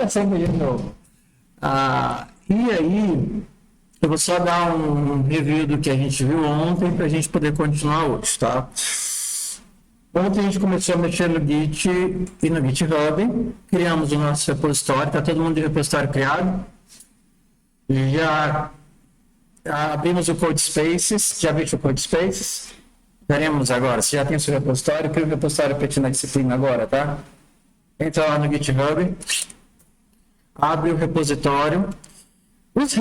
começando de novo. E aí, eu vou só dar um review do que a gente viu ontem para a gente poder continuar hoje, tá? Ontem a gente começou a mexer no Git e no GitHub, criamos o nosso repositório, está todo mundo de repositório criado. Já abrimos o CodeSpaces, já viu o CodeSpaces? Veremos agora, você já tem o seu repositório, cria o repositório para na disciplina agora, tá? Entra lá no GitHub, abre o repositório. Os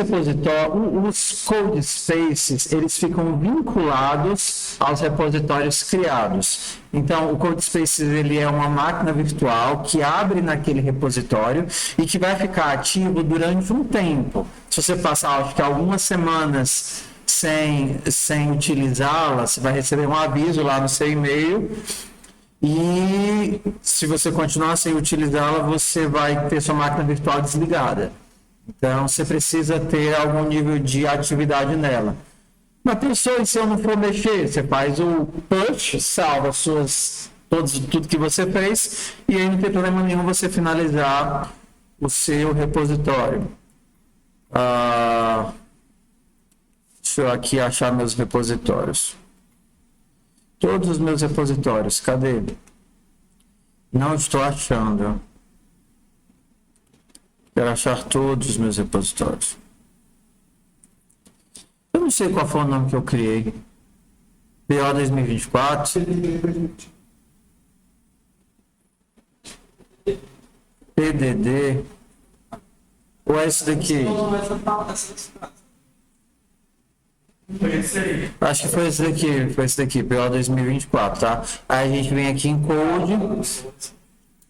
CodeSpaces, eles ficam vinculados aos repositórios criados. Então, o CodeSpaces, ele é uma máquina virtual que abre naquele repositório e que vai ficar ativo durante um tempo. Se você passar, acho que algumas semanas sem utilizá-la, você vai receber um aviso lá no seu e-mail. E se você continuar sem utilizá-la, você vai ter sua máquina virtual desligada. Então, você precisa ter algum nível de atividade nela. Mas pensou, e se eu não for mexer? Você faz o push, salva tudo que você fez, e aí não tem problema nenhum você finalizar o seu repositório. Deixa eu aqui achar meus repositórios. Todos os meus repositórios, cadê? Não estou achando. Quero achar todos os meus repositórios. Eu não sei qual foi o nome que eu criei. PO 2024. PDD. Ou é esse daqui? Acho que foi esse daqui, PO 2024, tá? Aí a gente vem aqui em Code.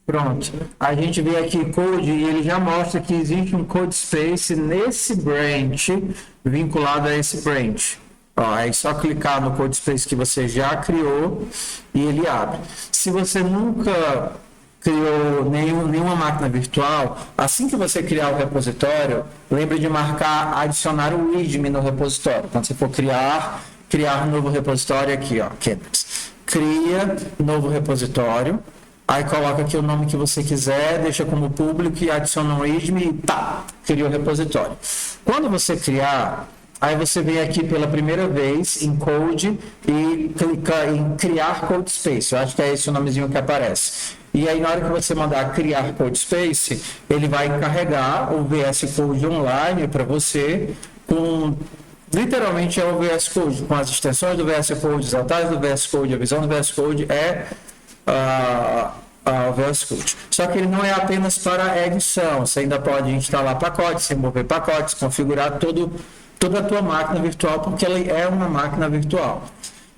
Pronto. A gente vê aqui Code e ele já mostra que existe um CodeSpace nesse branch, vinculado a esse branch. Aí só clicar no CodeSpace que você já criou e ele abre. Se você nunca criou nenhuma máquina virtual, assim que você criar o repositório, lembre de marcar adicionar o README no repositório. Quando você for criar um novo repositório aqui, cria novo repositório. Aí coloca aqui o nome que você quiser, deixa como público e adiciona um README e criou o repositório. Quando você criar, aí você vem aqui pela primeira vez em Code e clica em criar CodeSpace. Eu acho que é esse o nomezinho que aparece. E aí na hora que você mandar criar CodeSpace, ele vai carregar o VS Code online para você com... Literalmente é o VS Code, com as extensões do VS Code, os atalhos do VS Code, a visão do VS Code o VS Code. Só que ele não é apenas para edição, você ainda pode instalar pacotes, remover pacotes, configurar toda a tua máquina virtual, porque ela é uma máquina virtual.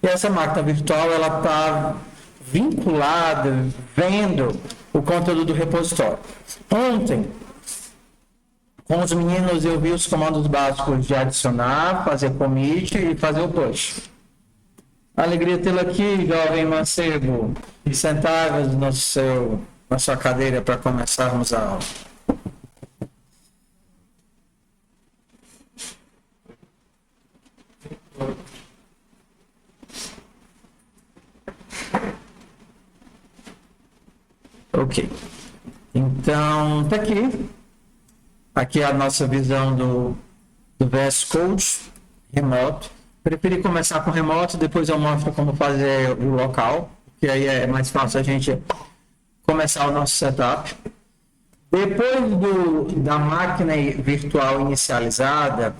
E essa máquina virtual, ela está vinculada, vendo o conteúdo do repositório. Ontem, com os meninos, eu vi os comandos básicos de adicionar, fazer commit e fazer o push. Alegria tê-lo aqui, jovem mancebo. Sentados na sua cadeira para começarmos a aula. Ok. Então, tá aqui. Aqui é a nossa visão do VS Code remoto. Preferi começar com remoto, depois eu mostro como fazer o local, que aí é mais fácil a gente começar o nosso setup. Depois da máquina virtual inicializada,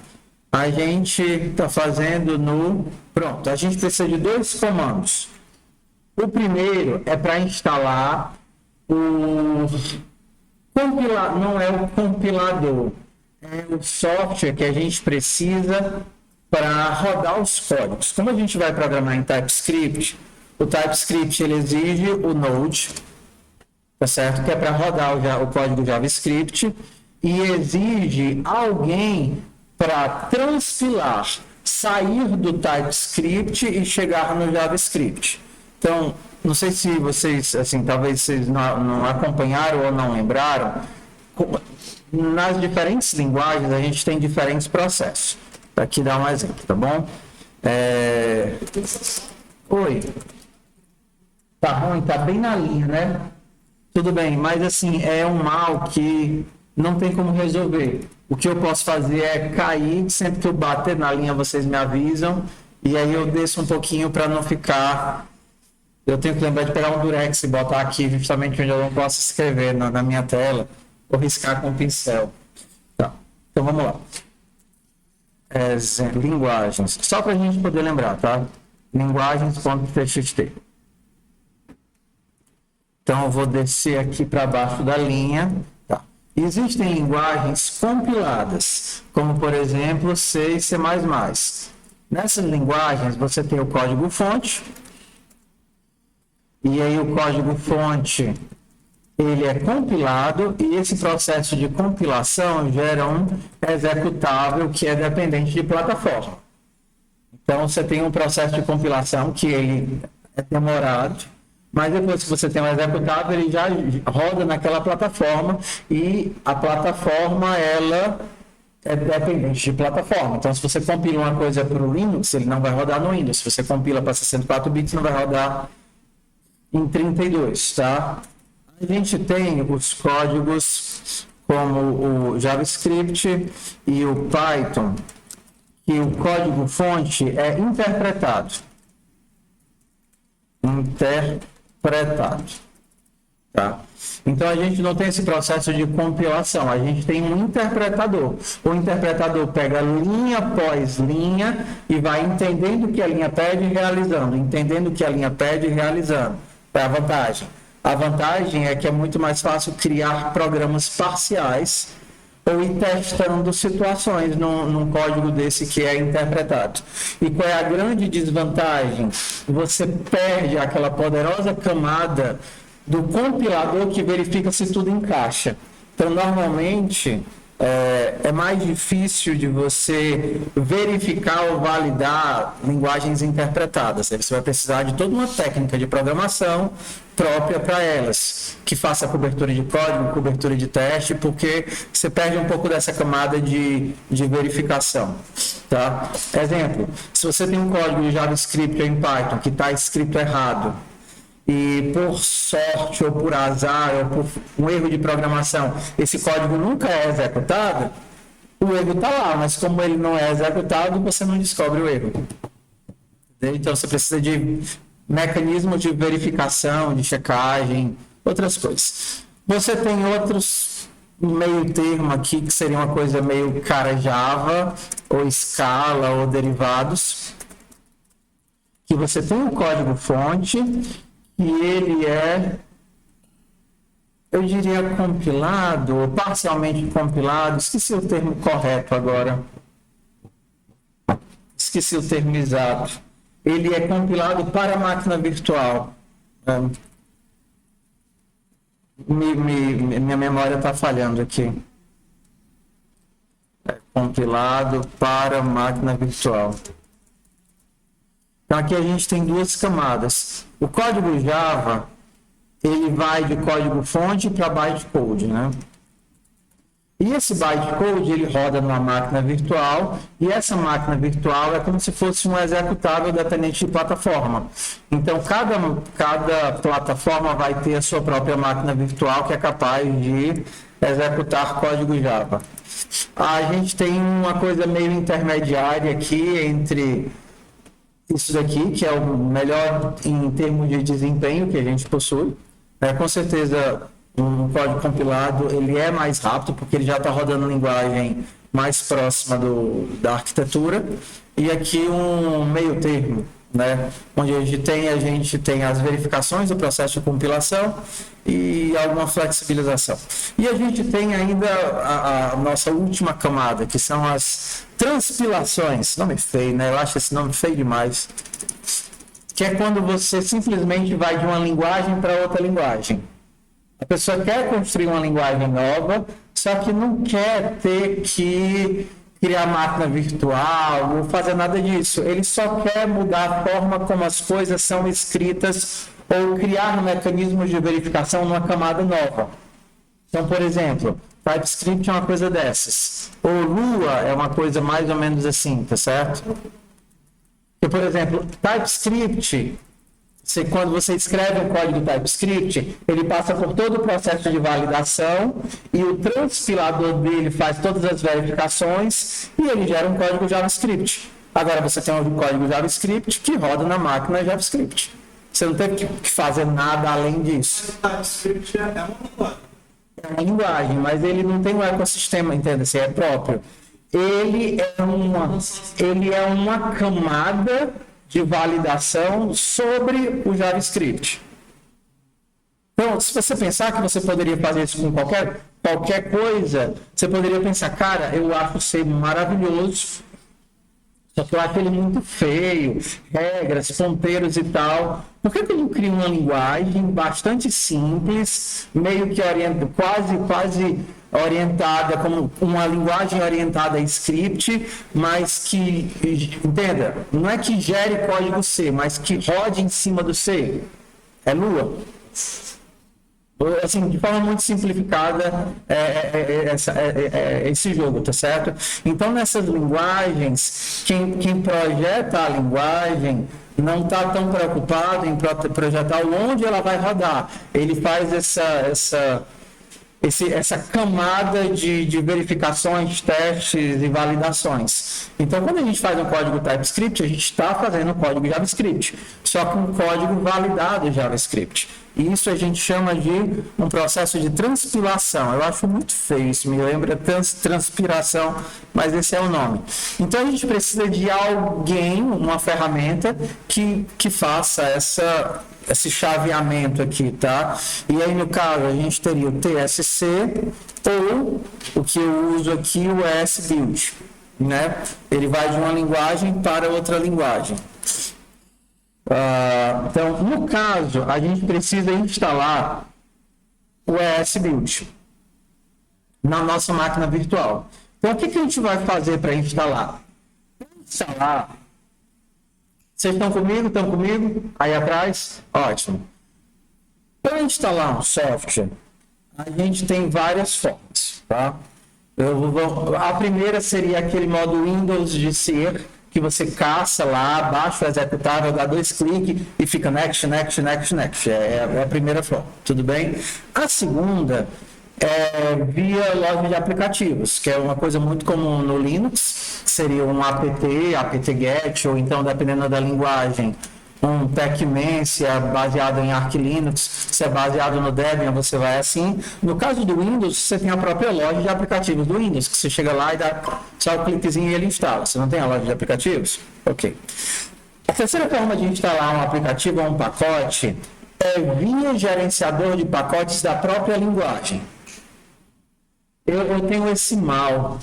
a gente está fazendo Pronto, a gente precisa de dois comandos. O primeiro é para instalar não é o compilador, é o software que a gente precisa para rodar os códigos. Como a gente vai programar em TypeScript, o TypeScript ele exige o Node, tá certo? Que é para rodar o código JavaScript, e exige alguém para transpilar, sair do TypeScript e chegar no JavaScript. Então, não sei se vocês, assim, talvez vocês não acompanharam ou não lembraram, nas diferentes linguagens a gente tem diferentes processos. Aqui dá um exemplo, tá bom? Oi. Tá ruim, tá bem na linha, né? Tudo bem, mas assim, é um mal que não tem como resolver. O que eu posso fazer é cair, sempre que eu bater na linha vocês me avisam, e aí eu desço um pouquinho para não ficar... Eu tenho que lembrar de pegar um durex e botar aqui justamente onde eu não posso escrever na minha tela, ou riscar com o pincel. Tá. Então vamos lá. Linguagens. Só para a gente poder lembrar, tá? Linguagens.txt. Então eu vou descer aqui para baixo da linha. Tá. Existem linguagens compiladas, como por exemplo C e C++. Nessas linguagens você tem o código-fonte, e aí o código-fonte ele é compilado, e esse processo de compilação gera um executável que é dependente de plataforma. Então você tem um processo de compilação que ele é demorado, mas depois que você tem um executável, ele já roda naquela plataforma, e a plataforma ela é dependente de plataforma. Então, se você compila uma coisa para o Linux, ele não vai rodar no Windows. Se você compila para 64 bits, não vai rodar em 32, tá? A gente tem os códigos como o JavaScript e o Python, que o código-fonte é interpretado. Tá? Então a gente não tem esse processo de compilação, a gente tem um interpretador. O interpretador pega linha após linha e vai entendendo o que a linha pede e realizando, entendendo o que a linha pede e realizando. É a vantagem. A vantagem é que é muito mais fácil criar programas parciais ou ir testando situações num código desse que é interpretado. E qual é a grande desvantagem? Você perde aquela poderosa camada do compilador que verifica se tudo encaixa. Então, normalmente, é mais difícil de você verificar ou validar linguagens interpretadas. Aí você vai precisar de toda uma técnica de programação própria para elas, que faça cobertura de código, cobertura de teste, porque você perde um pouco dessa camada de verificação. Tá? Exemplo, se você tem um código de JavaScript ou em Python que está escrito errado, e por sorte ou por azar ou por um erro de programação esse código nunca é executado, o erro está lá, mas como ele não é executado, você não descobre o erro. Então você precisa de mecanismos de verificação, de checagem, outras coisas. Você tem outros meio termo aqui, que seria uma coisa meio cara Java, ou Scala, ou derivados, que você tem um código-fonte, e ele é, eu diria, compilado, ou parcialmente compilado, esqueci o termo correto agora, esqueci o termo exato, ele é compilado para a máquina virtual. Minha memória está falhando aqui. É compilado para a máquina virtual. Então aqui a gente tem duas camadas. O código Java, ele vai de código-fonte para bytecode, né? E esse bytecode, ele roda numa máquina virtual, e essa máquina virtual é como se fosse um executável dependente de plataforma. Então, cada plataforma vai ter a sua própria máquina virtual que é capaz de executar código Java. A gente tem uma coisa meio intermediária aqui entre isso daqui, que é o melhor em termos de desempenho que a gente possui. Com certeza, um código compilado ele é mais rápido, porque ele já está rodando linguagem mais próxima da arquitetura. E aqui um meio termo, né? Onde a gente tem as verificações do processo de compilação e alguma flexibilização. E a gente tem ainda a nossa última camada, que são as transpilações. Nome feio, né? Eu acho esse nome feio demais. Que é quando você simplesmente vai de uma linguagem para outra linguagem. A pessoa quer construir uma linguagem nova, só que não quer ter que criar máquina virtual ou fazer nada disso. Ele só quer mudar a forma como as coisas são escritas ou criar mecanismos de verificação numa camada nova. Então, por exemplo, TypeScript é uma coisa dessas. Ou Lua é uma coisa mais ou menos assim, tá certo? Porque, por exemplo, TypeScript, Quando você escreve um código TypeScript, ele passa por todo o processo de validação e o transpilador dele faz todas as verificações e ele gera um código JavaScript. Agora você tem um código JavaScript que roda na máquina JavaScript. Você não teve que fazer nada além disso. O TypeScript é uma linguagem. É uma linguagem, mas ele não tem um ecossistema, entende? Assim, é próprio. Ele é uma camada de validação sobre o JavaScript. Então, se você pensar que você poderia fazer isso com qualquer coisa, você poderia pensar, cara, eu acho o C maravilhoso, só que eu acho ele muito feio, regras, ponteiros e tal. Por que eu não crio uma linguagem bastante simples, meio que quase orientada, como uma linguagem orientada a script, mas que, entenda, não é que gere código C, mas que rode em cima do C. É Lua. Assim, de forma muito simplificada, esse jogo, tá certo? Então, nessas linguagens, quem projeta a linguagem não está tão preocupado em projetar onde ela vai rodar. Ele faz essa camada de verificações, testes e validações. Então, quando a gente faz um código TypeScript, a gente está fazendo um código JavaScript, só que um código validado JavaScript. E isso a gente chama de um processo de transpilação. Eu acho muito feio, isso me lembra transpiração, mas esse é o nome. Então, a gente precisa de alguém, uma ferramenta que faça esse chaveamento aqui, tá? E aí, no caso, a gente teria o TSC ou o que eu uso aqui, o ESBuild, né? Ele vai de uma linguagem para outra linguagem. Então, no caso, a gente precisa instalar o ESBuild na nossa máquina virtual. Então, o que a gente vai fazer para instalar? Vocês estão comigo? Estão comigo? Aí atrás? Ótimo. Para instalar um software, a gente tem várias formas, tá? A primeira seria aquele modo Windows de ser, que você caça lá, baixa o executável, dá 2 cliques e fica next. É a primeira forma, tudo bem? A segunda é via loja de aplicativos, que é uma coisa muito comum no Linux, seria um apt-get, ou então, dependendo da linguagem, um pacman, se é baseado em Arch Linux, se é baseado no Debian, você vai assim. No caso do Windows, você tem a própria loja de aplicativos do Windows, que você chega lá e dá só um cliquezinho e ele instala. Você não tem a loja de aplicativos? Ok. A terceira forma de instalar um aplicativo ou um pacote é via gerenciador de pacotes da própria linguagem. Eu tenho esse mal.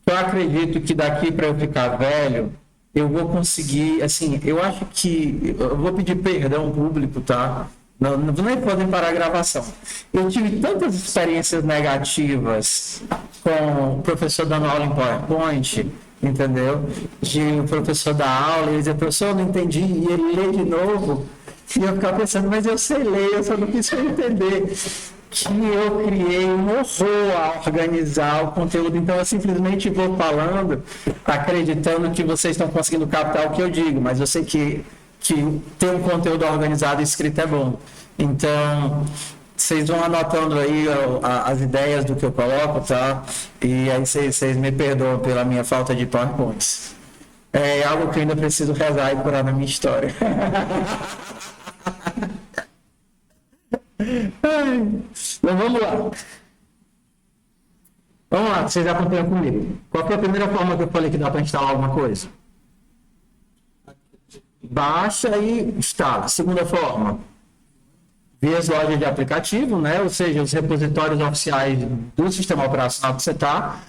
Eu acredito que daqui para eu ficar velho, eu vou conseguir, assim, eu acho que, eu vou pedir perdão público, tá? Não nem podem parar a gravação. Eu tive tantas experiências negativas com o professor dando aula em PowerPoint, entendeu? De o professor dar aula e ele dizer, professor, eu não entendi, e ele lê de novo, e eu ficava pensando, mas eu sei ler, eu só não quis entender. Que eu criei um horror a organizar o conteúdo, então eu simplesmente vou falando, acreditando que vocês estão conseguindo captar o que eu digo, mas eu sei que ter um conteúdo organizado e escrito é bom. Então, vocês vão anotando aí as ideias do que eu coloco, tá? E aí vocês me perdoam pela minha falta de PowerPoints. É algo que eu ainda preciso rezar e curar na minha história. Então vamos lá. Vamos lá, vocês acompanham comigo. Qual foi a primeira forma que eu falei que dá para instalar alguma coisa? Baixa e instala. Segunda forma, via as lojas de aplicativo, né? Ou seja, os repositórios oficiais do sistema operacional que você está.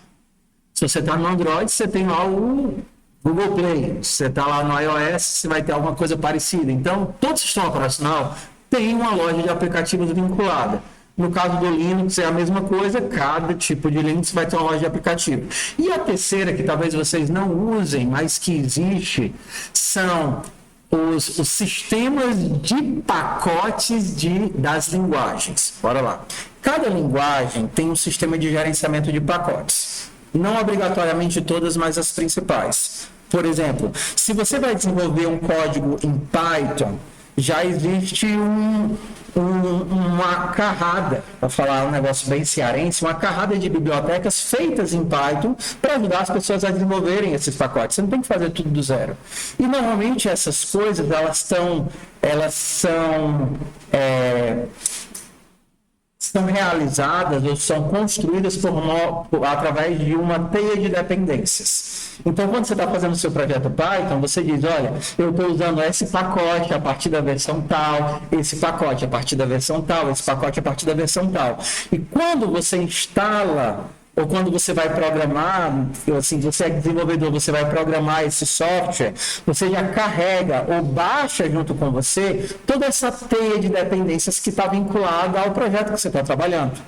Se você está no Android, você tem lá o Google Play. Se você está lá no iOS, você vai ter alguma coisa parecida. Então, todo sistema operacional tem uma loja de aplicativos vinculada. No caso do Linux é a mesma coisa, cada tipo de Linux vai ter uma loja de aplicativo. E a terceira, que talvez vocês não usem, mas que existe, são os sistemas de pacotes das linguagens. Bora lá. Cada linguagem tem um sistema de gerenciamento de pacotes. Não obrigatoriamente todas, mas as principais. Por exemplo, se você vai desenvolver um código em Python, já existe uma carrada, para falar um negócio bem cearense, uma carrada de bibliotecas feitas em Python para ajudar as pessoas a desenvolverem esses pacotes. Você não tem que fazer tudo do zero. E normalmente essas coisas, são realizadas ou são construídas através de uma teia de dependências. Então, quando você está fazendo o seu projeto Python, você diz, olha, eu estou usando esse pacote a partir da versão tal, esse pacote a partir da versão tal, esse pacote a partir da versão tal. E quando você instala, ou quando você vai programar, assim, você é desenvolvedor, você vai programar esse software, você já carrega ou baixa junto com você toda essa teia de dependências que está vinculada ao projeto que você está trabalhando.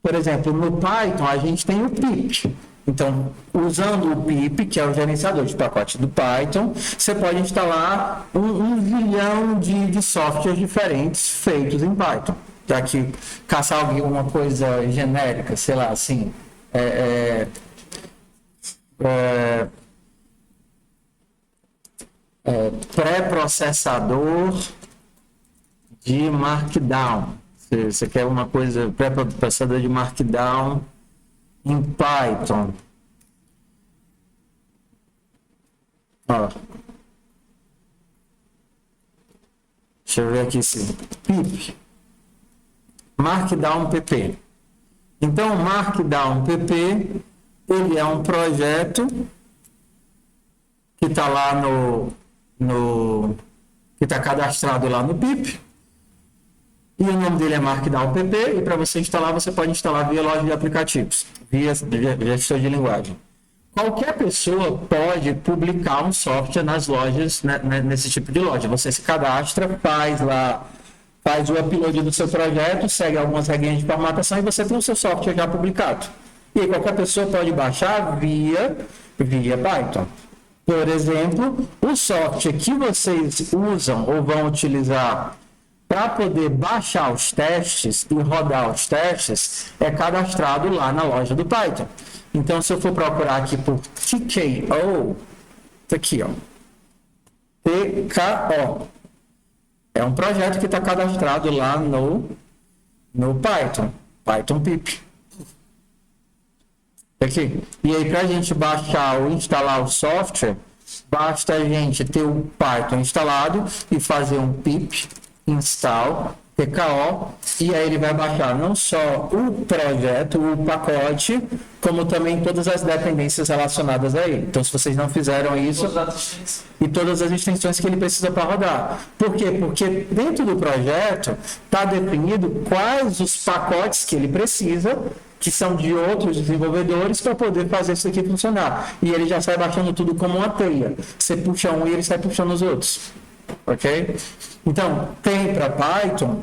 Por exemplo, no Python, a gente tem o pip. Então, usando o pip, que é o gerenciador de pacote do Python, você pode instalar um zilhão de softwares diferentes feitos em Python. Já que caçar alguma coisa genérica, sei lá, assim, pré-processador de Markdown. Você quer uma coisa, pré-processador de Markdown em Python. Ó. Deixa eu ver aqui se pip. Markdown PP. Então, Markdown PP, ele é um projeto que está lá que está cadastrado lá no pip. E o nome dele é Markdown PP, e para você instalar, você pode instalar via loja de aplicativos, via gestor de linguagem. Qualquer pessoa pode publicar um software nas lojas, né, nesse tipo de loja. Você se cadastra, faz o upload do seu projeto, segue algumas regrinhas de formatação e você tem o seu software já publicado. E aí qualquer pessoa pode baixar via Python. Por exemplo, o software que vocês usam ou vão utilizar para poder baixar os testes e rodar os testes é cadastrado lá na loja do Python. Então, se eu for procurar aqui por TKO, tá aqui, ó, TKO, é um projeto que está cadastrado lá no Python pip. Aqui. E aí, para a gente baixar ou instalar o software, basta a gente ter o Python instalado e fazer um pip install TKO, e aí ele vai baixar não só o projeto, o pacote, como também todas as dependências relacionadas a ele. Então, se vocês não fizeram isso, e todas as extensões que ele precisa para rodar. Por quê? Porque dentro do projeto está definido quais os pacotes que ele precisa, que são de outros desenvolvedores, para poder fazer isso aqui funcionar. E ele já sai baixando tudo como uma teia. Você puxa um e ele sai puxando os outros. Ok? Então, tem para Python,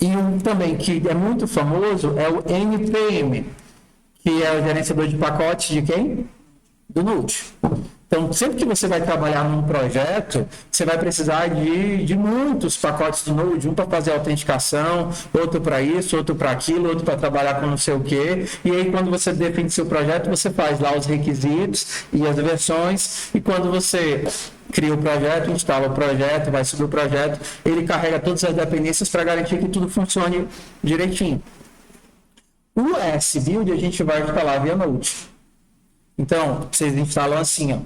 e um também que é muito famoso é o NPM, que é o gerenciador de pacotes de quem? Do Node. Então, sempre que você vai trabalhar num projeto, você vai precisar de muitos pacotes do Node, um para fazer autenticação, outro para isso, outro para aquilo, outro para trabalhar com não sei o quê. E aí, quando você define seu projeto, você faz lá os requisitos e as versões, e quando você cria o projeto, instala o projeto, vai subir o projeto, ele carrega todas as dependências para garantir que tudo funcione direitinho. O SBuild a gente vai instalar via Node. Então, vocês instalam assim, ó.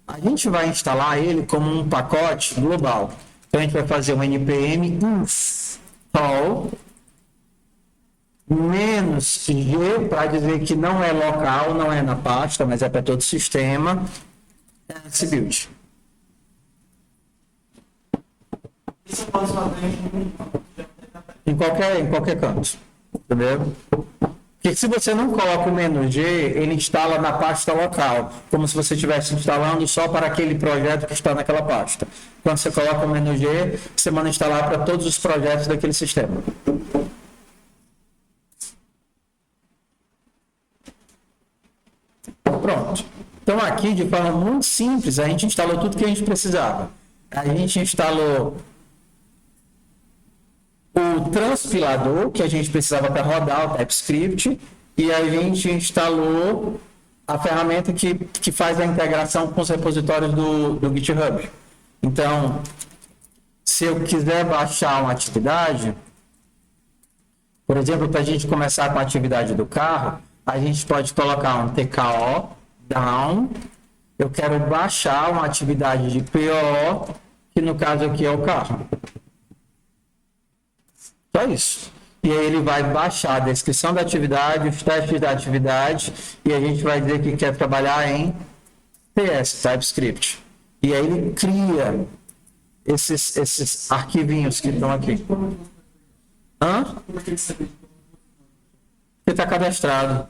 A gente vai instalar ele como um pacote global. Então, a gente vai fazer um npm install -g para dizer que não é local, não é na pasta, mas é para todo o sistema. SBuild. Isso eu posso fazer Em qualquer canto. Entendeu? Porque se você não coloca o "-g", ele instala na pasta local, como se você estivesse instalando só para aquele projeto que está naquela pasta. Quando você coloca o "-g", você manda instalar para todos os projetos daquele sistema. Pronto. Então aqui, de forma muito simples, a gente instalou tudo que a gente precisava. A gente instalou o transpilador, que a gente precisava para rodar o TypeScript, e a gente instalou a ferramenta que faz a integração com os repositórios do GitHub. Então, se eu quiser baixar uma atividade, por exemplo, para a gente começar com a atividade do carro, a gente pode colocar um TKO, down, eu quero baixar uma atividade de PO, que no caso aqui é o carro. Só isso. E aí ele vai baixar a descrição da atividade, os testes da atividade, e a gente vai dizer que quer trabalhar em TS, TypeScript. E aí ele cria esses arquivinhos que estão aqui. Porque está cadastrado.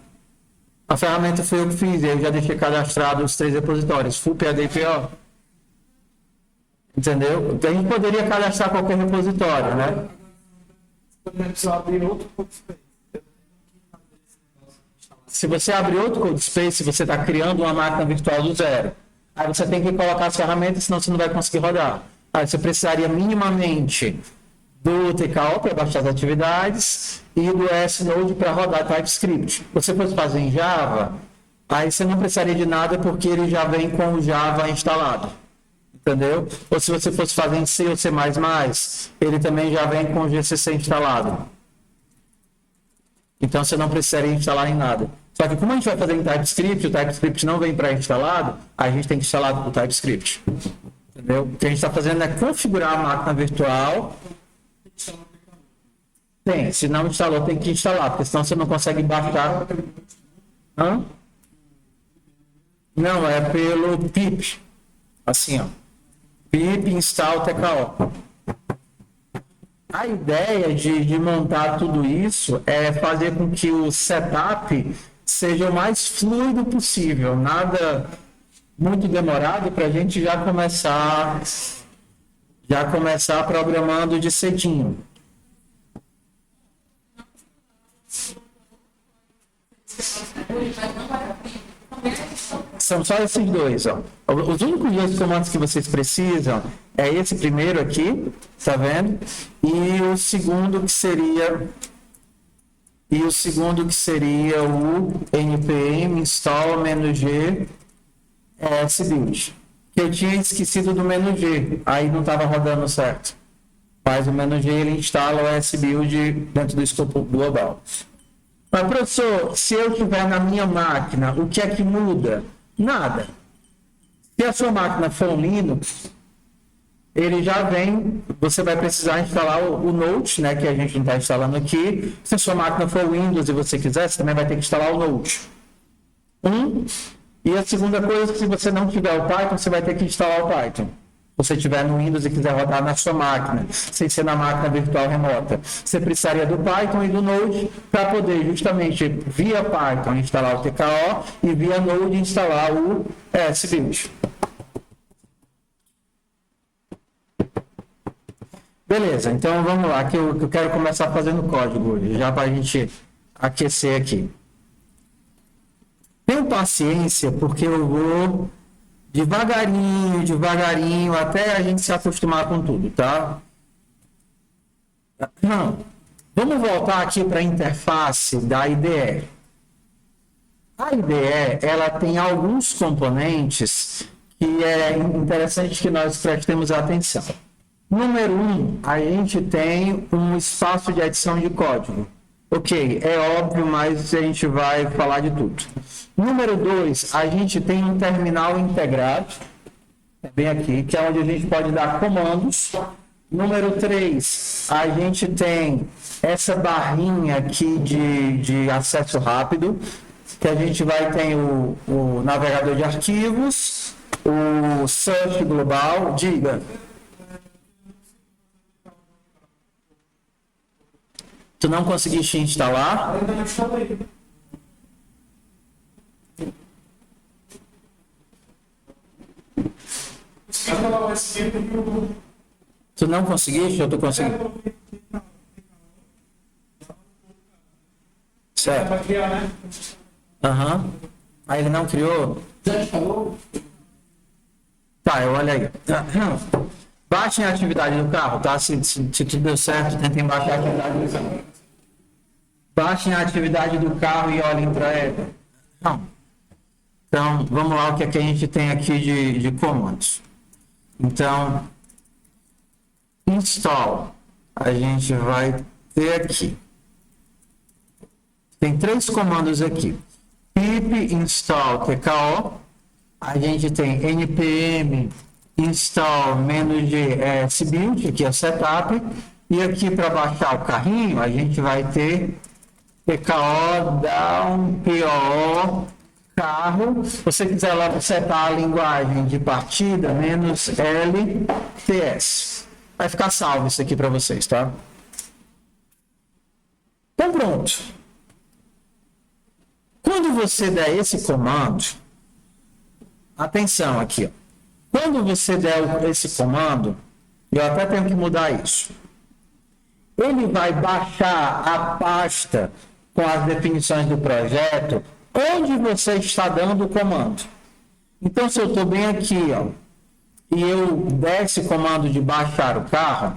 A ferramenta foi eu que fiz, eu já deixei cadastrado os 3 repositórios, full PHP e PO. Entendeu? A gente poderia cadastrar qualquer repositório, né? Se você abrir outro code space, você está criando uma máquina virtual do zero. Aí você tem que colocar as ferramentas, senão você não vai conseguir rodar. Aí você precisaria minimamente do TKO para baixar as atividades e do S-Node para rodar TypeScript. Se você fosse fazer em Java, aí você não precisaria de nada porque ele já vem com o Java instalado. Entendeu? Ou se você fosse fazer em C ou C++, ele também já vem com o GCC instalado. Então você não precisaria instalar em nada. Só que como a gente vai fazer em TypeScript, o TypeScript não vem pré-instalado, a gente tem que instalar o TypeScript. Entendeu? O que a gente está fazendo é configurar a máquina virtual. Tem, se não instalou, tem que instalar, porque senão você não consegue baixar. Não, é pelo pip. Assim, ó. Pip install TKO. A ideia de montar tudo isso é fazer com que o setup seja o mais fluido possível, nada muito demorado para a gente já começar programando de cedinho. São só esses dois, ó. Os únicos 2 comandos que vocês precisam é esse primeiro aqui, tá vendo? E o segundo que seria o npm install -g sbuild. Que eu tinha esquecido do -g, aí não estava rodando certo. Mas o -g ele instala o sbuild dentro do escopo global. Mas, professor, se eu estiver na minha máquina, o que é que muda? Nada. Se a sua máquina for um Linux, ele já vem, você vai precisar instalar o Note, né, que a gente não está instalando aqui. Se a sua máquina for Windows e você quiser, você também vai ter que instalar o Note. E a segunda coisa, se você não tiver o Python, você vai ter que instalar o Python. Se você estiver no Windows e quiser rodar na sua máquina, sem ser na máquina virtual remota, você precisaria do Python e do Node para poder justamente via Python instalar o TKO e via Node instalar o sbuild. Beleza, então vamos lá, que eu quero começar fazendo código hoje, já para a gente aquecer aqui. Tenham paciência, porque eu vou devagarinho, até a gente se acostumar com tudo, tá? Vamos voltar aqui para a interface da IDE. A IDE, ela tem alguns componentes que é interessante que nós prestemos atenção. Número 1, a gente tem um espaço de adição de código. Ok, é óbvio, mas a gente vai falar de tudo. Número 2, a gente tem um terminal integrado, bem aqui, que é onde a gente pode dar comandos. Número 3, a gente tem essa barrinha aqui de acesso rápido, que a gente vai ter o navegador de arquivos, o search global, diga. Tu não conseguiste instalar? Eu não instalei. Tu não conseguiste ou tu conseguiu? Certo. Aí ele não criou? Já instalou? Tá, eu olho aí. Baixem a atividade do carro, tá? Se tudo deu certo, tentem baixar a atividade do carro. Baixem a atividade do carro e olhem para ela. Não. Então, vamos lá, o que é que a gente tem aqui de comandos. Então, install, a gente vai ter aqui. Tem 3 comandos aqui. pip install tko, a gente tem npm install -g sbuild, aqui é o setup, e aqui para baixar o carrinho, a gente vai ter tko down po carro. Se você quiser lá setar a linguagem de partida, -lts. Vai ficar salvo isso aqui para vocês, tá? Então pronto. Quando você der esse comando, atenção aqui, ó. Quando você der esse comando, eu até tenho que mudar isso. Ele vai baixar a pasta com as definições do projeto onde você está dando o comando. Então, se eu estou bem aqui, ó, e eu der esse comando de baixar o carro,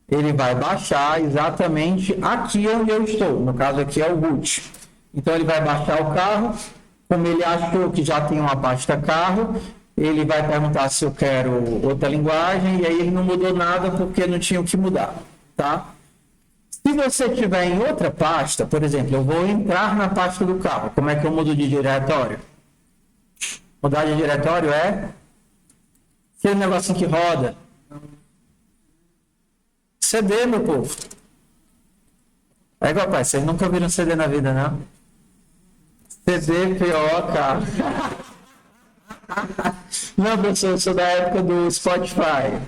ele vai baixar exatamente aqui onde eu estou. No caso aqui é o root. Então, ele vai baixar o carro. Como ele achou que já tem uma pasta carro, ele vai perguntar se eu quero outra linguagem, e aí ele não mudou nada porque não tinha o que mudar, tá? Se você tiver em outra pasta, por exemplo, eu vou entrar na pasta do carro, como é que eu mudo de diretório? Mudar de diretório é aquele negocinho que roda. CD, meu povo. É igual, pai, vocês nunca viram CD na vida, não? CD, POK. Não, professor, eu sou da época do Spotify.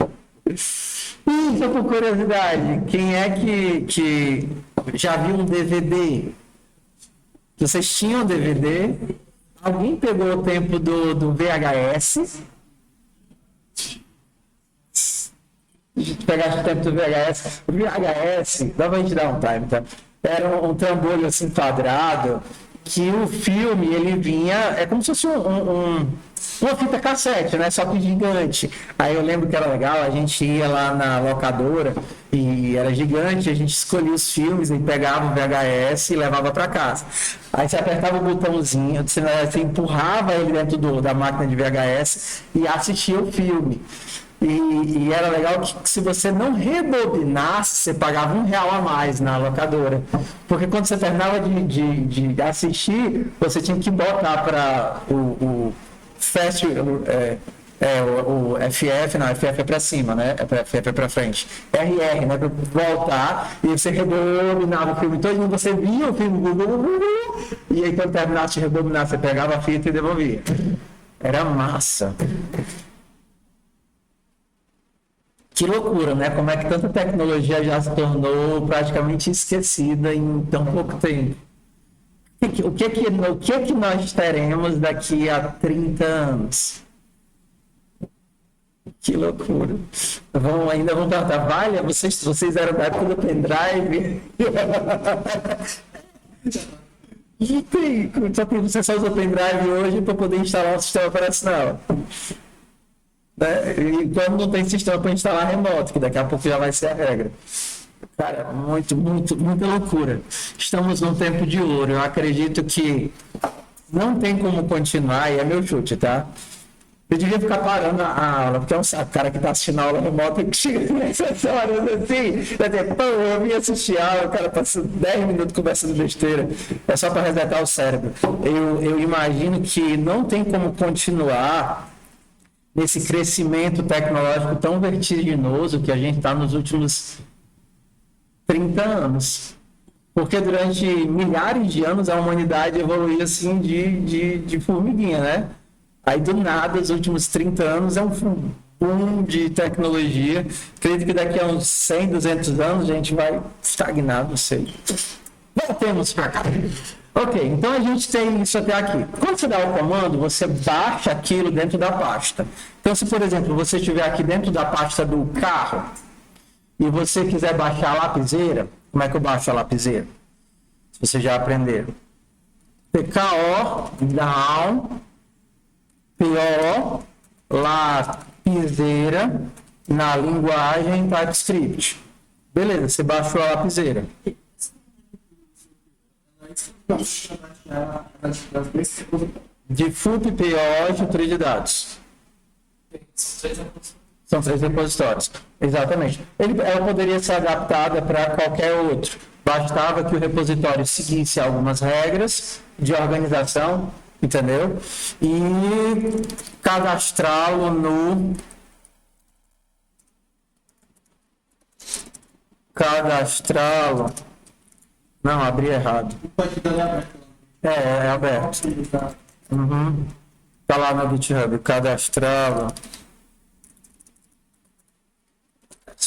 Só por curiosidade, quem é que já viu um DVD? Vocês tinham DVD? Alguém pegou o tempo do VHS? Pegaste o tempo do VHS? O VHS, dá pra gente dar um time, tá? Era um trambolho assim quadrado, que o filme, ele vinha, é como se fosse uma fita cassete, né? Só que gigante. Aí eu lembro que era legal, a gente ia lá na locadora e era gigante, a gente escolhia os filmes e pegava o VHS e levava para casa. Aí você apertava o botãozinho, você empurrava ele dentro da máquina de VHS e assistia o filme. E era legal que se você não rebobinasse, você pagava R$1 a mais na locadora. Porque quando você terminava de assistir, você tinha que botar para o FF, não, FF é para cima, né? FF é para frente. RR, né? Para voltar, e você rebobinava o filme todo, e você via o filme, e aí quando terminasse de rebobinar, você pegava a fita e devolvia. Era massa. Que loucura, né? Como é que tanta tecnologia já se tornou praticamente esquecida em tão pouco tempo. O que nós teremos daqui a 30 anos? Que loucura. Ainda vão perguntar, vale, vocês eram da época do pendrive? Você só usa pendrive hoje para poder instalar um sistema operacional. Né? E quando não tem sistema para instalar remoto, que daqui a pouco já vai ser a regra. Cara, muita loucura. Estamos num tempo de ouro. Eu acredito que não tem como continuar, e é meu chute, tá? Eu devia ficar parando a aula, porque é um saco, cara que tá assistindo a aula remota que chega nessas horas assim, vai dizer, pô, eu vim assistir a aula, o cara passa 10 minutos conversando besteira. É só para resetar o cérebro. Eu imagino que não tem como continuar nesse crescimento tecnológico tão vertiginoso que a gente está nos últimos 30 anos. Porque durante milhares de anos a humanidade evoluiu assim de formiguinha, né? Aí do nada, os últimos 30 anos é um boom de tecnologia. Acredito que daqui a uns 100, 200 anos a gente vai estagnar, não sei. Voltemos para cá. Ok, então a gente tem isso até aqui. Quando você dá o comando, você baixa aquilo dentro da pasta. Então, se, por exemplo, você estiver aqui dentro da pasta do carro e você quiser baixar a lapiseira, como é que eu baixo a lapiseira? Se você já aprendeu. TKO, down, PO, lapiseira, na linguagem TypeScript. Beleza, você baixou a lapiseira. De FUP, PO e estrutura de dados. São 3 repositórios. Exatamente. Ela poderia ser adaptada para qualquer outro. Bastava que o repositório seguisse algumas regras de organização, entendeu? E cadastrá-lo no Não, abri errado. É aberto. Uhum. Tá lá no GitHub. Cadastrá-lo.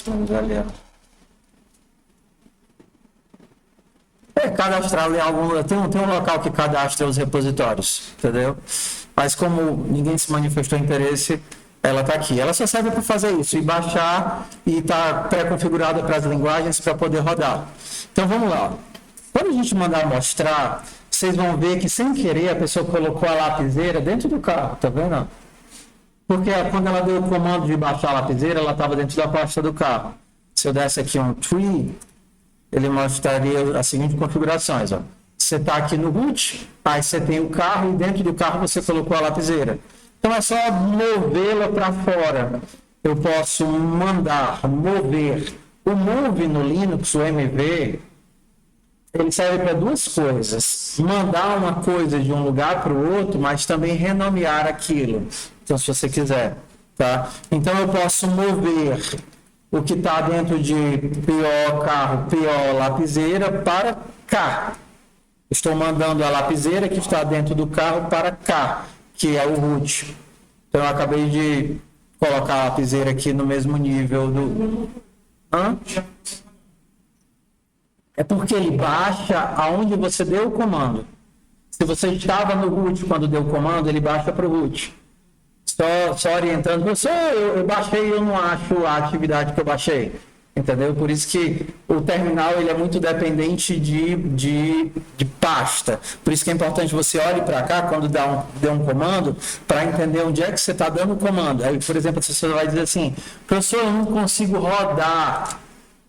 Vamos ali, ó. Cadastrá-lo em algum. Tem um local que cadastra os repositórios, entendeu? Mas como ninguém se manifestou interesse, ela está aqui. Ela só serve para fazer isso e baixar e está pré-configurada para as linguagens para poder rodar. Então vamos lá. Quando a gente mandar mostrar, vocês vão ver que sem querer a pessoa colocou a lapiseira dentro do carro, tá vendo? Porque quando ela deu o comando de baixar a lapiseira, ela estava dentro da pasta do carro. Se eu desse aqui um tree, ele mostraria as seguintes configurações. Ó. Você está aqui no root, aí você tem o carro e dentro do carro você colocou a lapiseira. Então é só movê-la para fora. Eu posso mandar mover. O move no Linux, o MV, ele serve para 2 coisas. Mandar uma coisa de um lugar para o outro, mas também renomear aquilo. Então, se você quiser. Tá? Então, eu posso mover o que está dentro de PO carro, PO lapiseira para cá. Estou mandando a lapiseira que está dentro do carro para cá, que é o root. Então, eu acabei de colocar a lapiseira aqui no mesmo nível do... Hã? É porque ele baixa aonde você deu o comando. Se você estava no root quando deu o comando, ele baixa para o root. Só orientando, professor, eu baixei e eu não acho a atividade que eu baixei. Entendeu? Por isso que o terminal ele é muito dependente de pasta. Por isso que é importante você olhe para cá quando dê um comando para entender onde é que você está dando o comando. Aí, por exemplo, a pessoa vai dizer assim, professor, eu não consigo rodar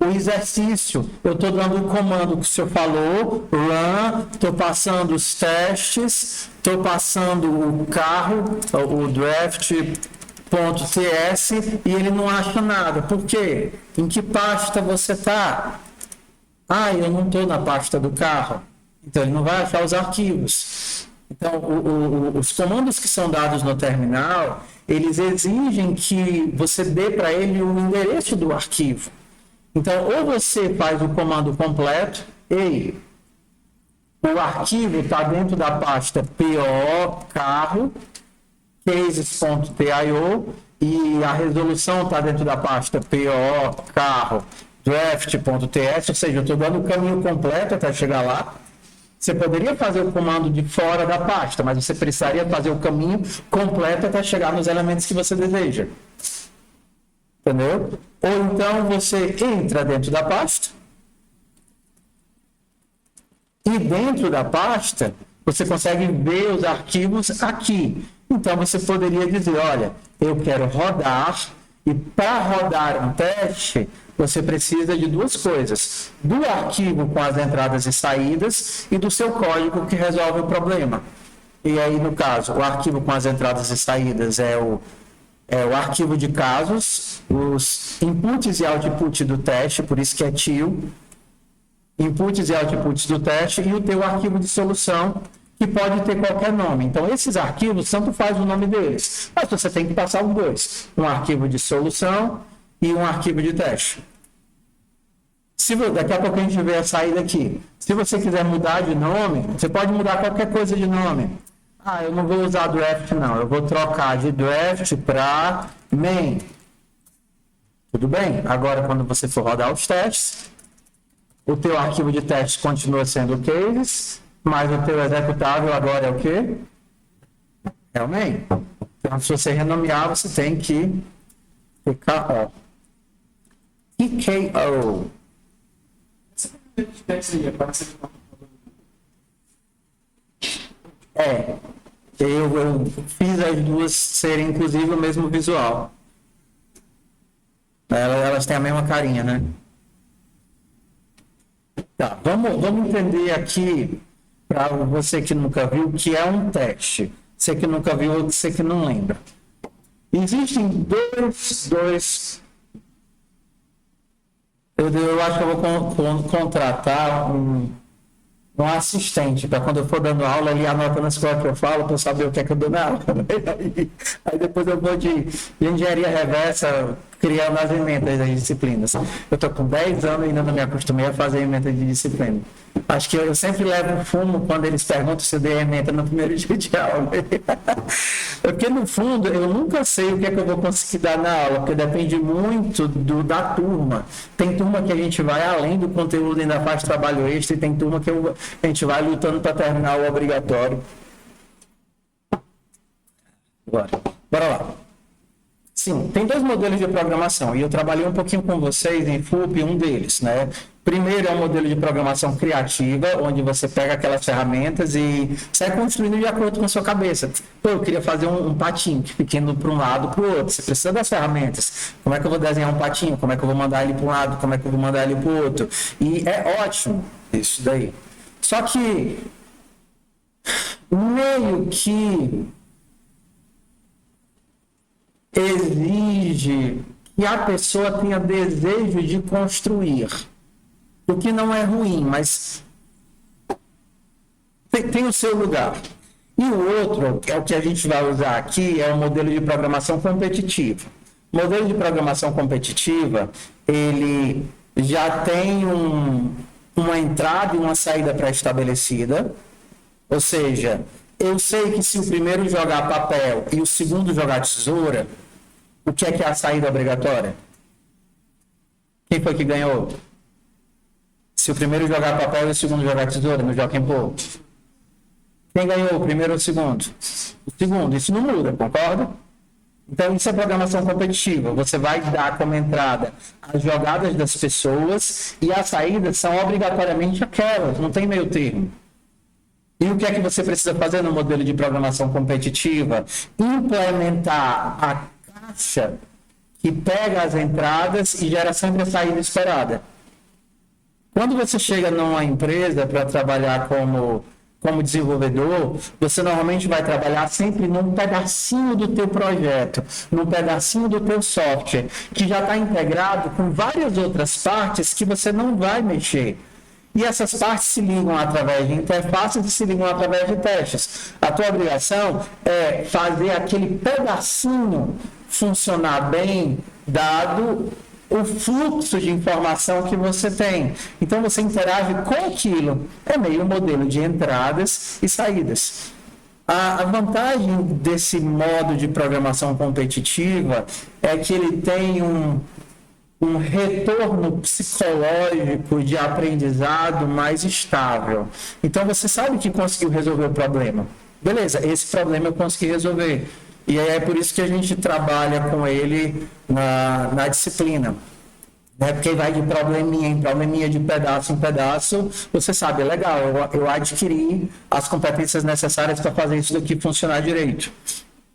o exercício. Eu estou dando o comando que o senhor falou, run, estou passando os testes, estou passando o carro, o draft.ts, e ele não acha nada. Por quê? Em que pasta você está? Ah, eu não estou na pasta do carro. Então, ele não vai achar os arquivos. Então, os comandos que são dados no terminal, eles exigem que você dê para ele o endereço do arquivo. Então, ou você faz o comando completo, o arquivo está dentro da pasta PO, carro, cases.pio, e a resolução está dentro da pasta PO, carro, draft.ts, ou seja, eu estou dando o caminho completo até chegar lá. Você poderia fazer o comando de fora da pasta, mas você precisaria fazer o caminho completo até chegar nos elementos que você deseja. Entendeu? Ou então você entra dentro da pasta e dentro da pasta você consegue ver os arquivos aqui. Então você poderia dizer, olha, eu quero rodar e para rodar um teste você precisa de 2 coisas. Do arquivo com as entradas e saídas e do seu código que resolve o problema. E aí no caso, o arquivo com as entradas e saídas é o arquivo de casos, os inputs e outputs do teste, por isso que é TIL, inputs e outputs do teste, e o teu arquivo de solução, que pode ter qualquer nome. Então, esses arquivos, tanto faz o nome deles, mas você tem que passar os 2, um arquivo de solução e um arquivo de teste. Daqui a pouco a gente vê a saída aqui. Se você quiser mudar de nome, você pode mudar qualquer coisa de nome. Ah, eu não vou usar draft, não. Eu vou trocar de draft para main. Tudo bem? Agora, quando você for rodar os testes, o teu arquivo de testes continua sendo o cases, mas o teu executável agora é o quê? É o main. Então, se você renomear, você tem que ficar, ó. PKO. Eu fiz as 2 serem, inclusive, o mesmo visual. Elas têm a mesma carinha, né? Tá, vamos entender aqui, para você que nunca viu, o que é um teste. Você que nunca viu, você que não lembra. Existem dois. Eu acho que eu vou contratar um assistente, para quando eu for dando aula, ele anota nas coisas que eu falo, para eu saber o que é que eu dou na aula. Aí depois eu vou de engenharia reversa, criando as emendas das disciplinas. Eu estou com 10 anos e ainda não me acostumei a fazer emenda de disciplina. Acho que eu sempre levo fumo quando eles perguntam se eu dei emenda no primeiro dia de aula. Porque no fundo eu nunca sei o que é que eu vou conseguir dar na aula, porque depende muito da turma. Tem turma que a gente vai além do conteúdo e ainda faz trabalho extra, e tem turma que a gente vai lutando para terminar o obrigatório. Bora lá. Sim, tem 2 modelos de programação e eu trabalhei um pouquinho com vocês em FUP, um deles, né? Primeiro é o modelo de programação criativa, onde você pega aquelas ferramentas e sai construindo de acordo com a sua cabeça. Pô, eu queria fazer um patinho que fique indo para um lado para o outro. Você precisa das ferramentas. Como é que eu vou desenhar um patinho? Como é que eu vou mandar ele para um lado? Como é que eu vou mandar ele para o outro? E é ótimo isso daí. Só que meio que exige que a pessoa tenha desejo de construir. O que não é ruim, mas tem o seu lugar. E o outro, que é o que a gente vai usar aqui, é o modelo de programação competitiva. O modelo de programação competitiva, ele já tem uma entrada e uma saída pré-estabelecida. Ou seja, eu sei que se o primeiro jogar papel e o segundo jogar tesoura, o que é a saída obrigatória? Quem foi que ganhou? Se o primeiro jogar papel e o segundo jogar tesoura, no Jockey Pool. Quem ganhou, o primeiro ou o segundo? O segundo. Isso não muda, concorda? Então, isso é programação competitiva. Você vai dar como entrada as jogadas das pessoas e as saídas são obrigatoriamente aquelas, não tem meio termo. E o que é que você precisa fazer no modelo de programação competitiva? Implementar a caixa que pega as entradas e gera sempre a saída esperada. Quando você chega numa empresa para trabalhar como desenvolvedor, você normalmente vai trabalhar sempre num pedacinho do teu projeto, num pedacinho do teu software, que já está integrado com várias outras partes que você não vai mexer. E essas partes se ligam através de interfaces e se ligam através de testes. A tua obrigação é fazer aquele pedacinho funcionar bem, dado o fluxo de informação que você tem. Então, você interage com aquilo. É meio modelo de entradas e saídas. A vantagem desse modo de programação competitiva é que ele tem um retorno psicológico de aprendizado mais estável. Então, você sabe que conseguiu resolver o problema. Beleza, esse problema eu consegui resolver. E aí é por isso que a gente trabalha com ele na disciplina. Né? Porque vai de probleminha em probleminha, de pedaço em pedaço, você sabe, é legal, eu adquiri as competências necessárias para fazer isso daqui funcionar direito.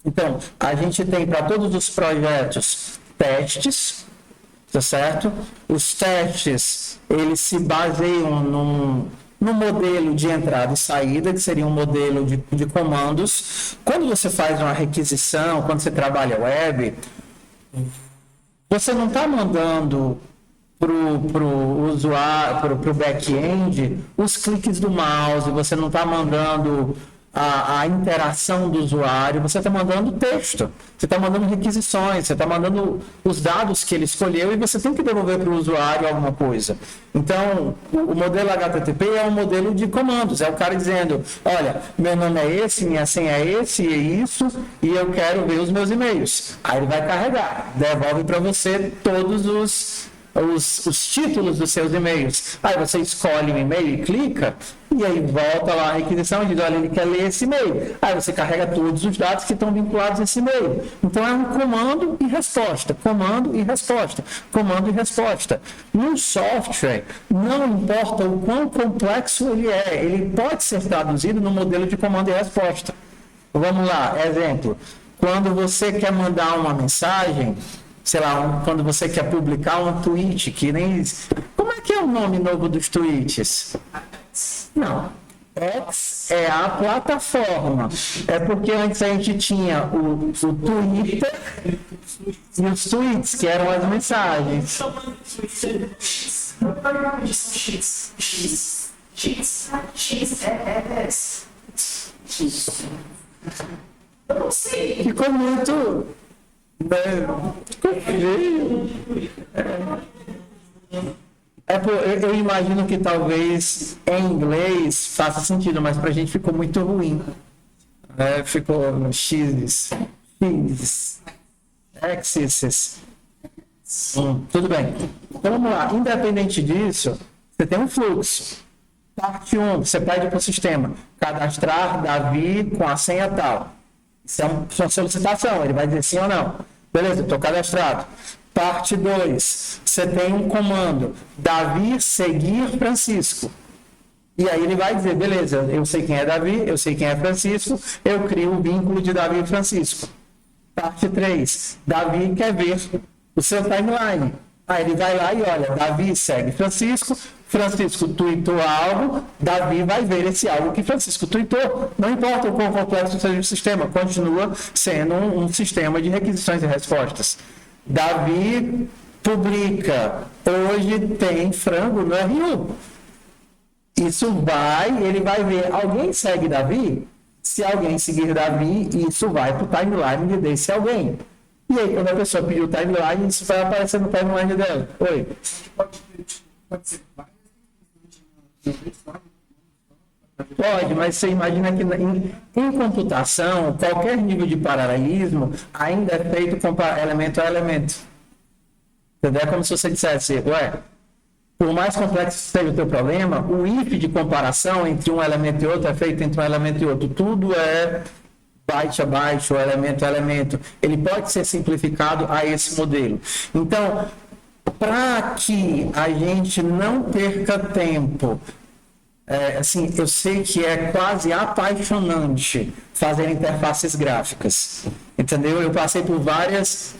Então, a gente tem para todos os projetos testes, tá certo? Os testes, eles se baseiam no modelo de entrada e saída, que seria um modelo de comandos. Quando você faz uma requisição, quando você trabalha web, você não está mandando para o usuário, para o back-end, os cliques do mouse, você não está mandando a interação do usuário, você está mandando texto, você está mandando requisições, você está mandando os dados que ele escolheu e você tem que devolver para o usuário alguma coisa. Então, o modelo HTTP é um modelo de comandos, é o cara dizendo, olha, meu nome é esse, minha senha é esse e isso, e eu quero ver os meus e-mails. Aí ele vai carregar, devolve para você todos os títulos dos seus e-mails. Aí você escolhe um e-mail e clica, e aí volta lá a requisição e diz, olha, ele quer ler esse e-mail. Aí você carrega todos os dados que estão vinculados a esse e-mail. Então é um comando e resposta, comando e resposta, comando e resposta. No software, não importa o quão complexo ele é, ele pode ser traduzido no modelo de comando e resposta. Vamos lá, exemplo. Quando você quer mandar uma mensagem, sei lá, quando você quer publicar um tweet, que nem... Como é que é o nome novo dos tweets? Não. X é a plataforma. É porque antes a gente tinha o Twitter e os tweets, que eram as mensagens. Eu não sei. Ficou muito. Ficou feio. Eu imagino que talvez em inglês faça sentido, mas pra gente ficou muito ruim. Ficou X, X. Tudo bem. Então vamos lá. Independente disso, você tem um fluxo. Parte 1, você pede para o sistema cadastrar Davi com a senha tal. Isso é uma solicitação, ele vai dizer sim ou não. Beleza, estou cadastrado. Parte 2, você tem um comando, Davi seguir Francisco. E aí ele vai dizer, beleza, eu sei quem é Davi, eu sei quem é Francisco, eu crio o vínculo de Davi e Francisco. Parte 3, Davi quer ver o seu timeline. Aí ele vai lá e olha, Davi segue Francisco, Francisco tweetou algo, Davi vai ver esse algo que Francisco tweetou. Não importa o quão complexo seja o sistema, continua sendo um sistema de requisições e respostas. Davi publica, hoje tem frango no R1. Isso ele vai ver, alguém segue Davi? Se alguém seguir Davi, isso vai para o timeline desse alguém. E aí, quando a pessoa pedir o timeline, isso vai aparecer no timeline dela. Oi? Pode ser. Pode, mas você imagina que em computação, qualquer nível de paralelismo ainda é feito com elemento a elemento. Entendeu? É como se você dissesse, por mais complexo que seja o teu problema, o if de comparação entre um elemento e outro é feito entre um elemento e outro. Tudo é byte a byte, ou elemento a elemento. Ele pode ser simplificado a esse modelo. Então, para que a gente não perca tempo, eu sei que é quase apaixonante fazer interfaces gráficas, entendeu? Eu passei por várias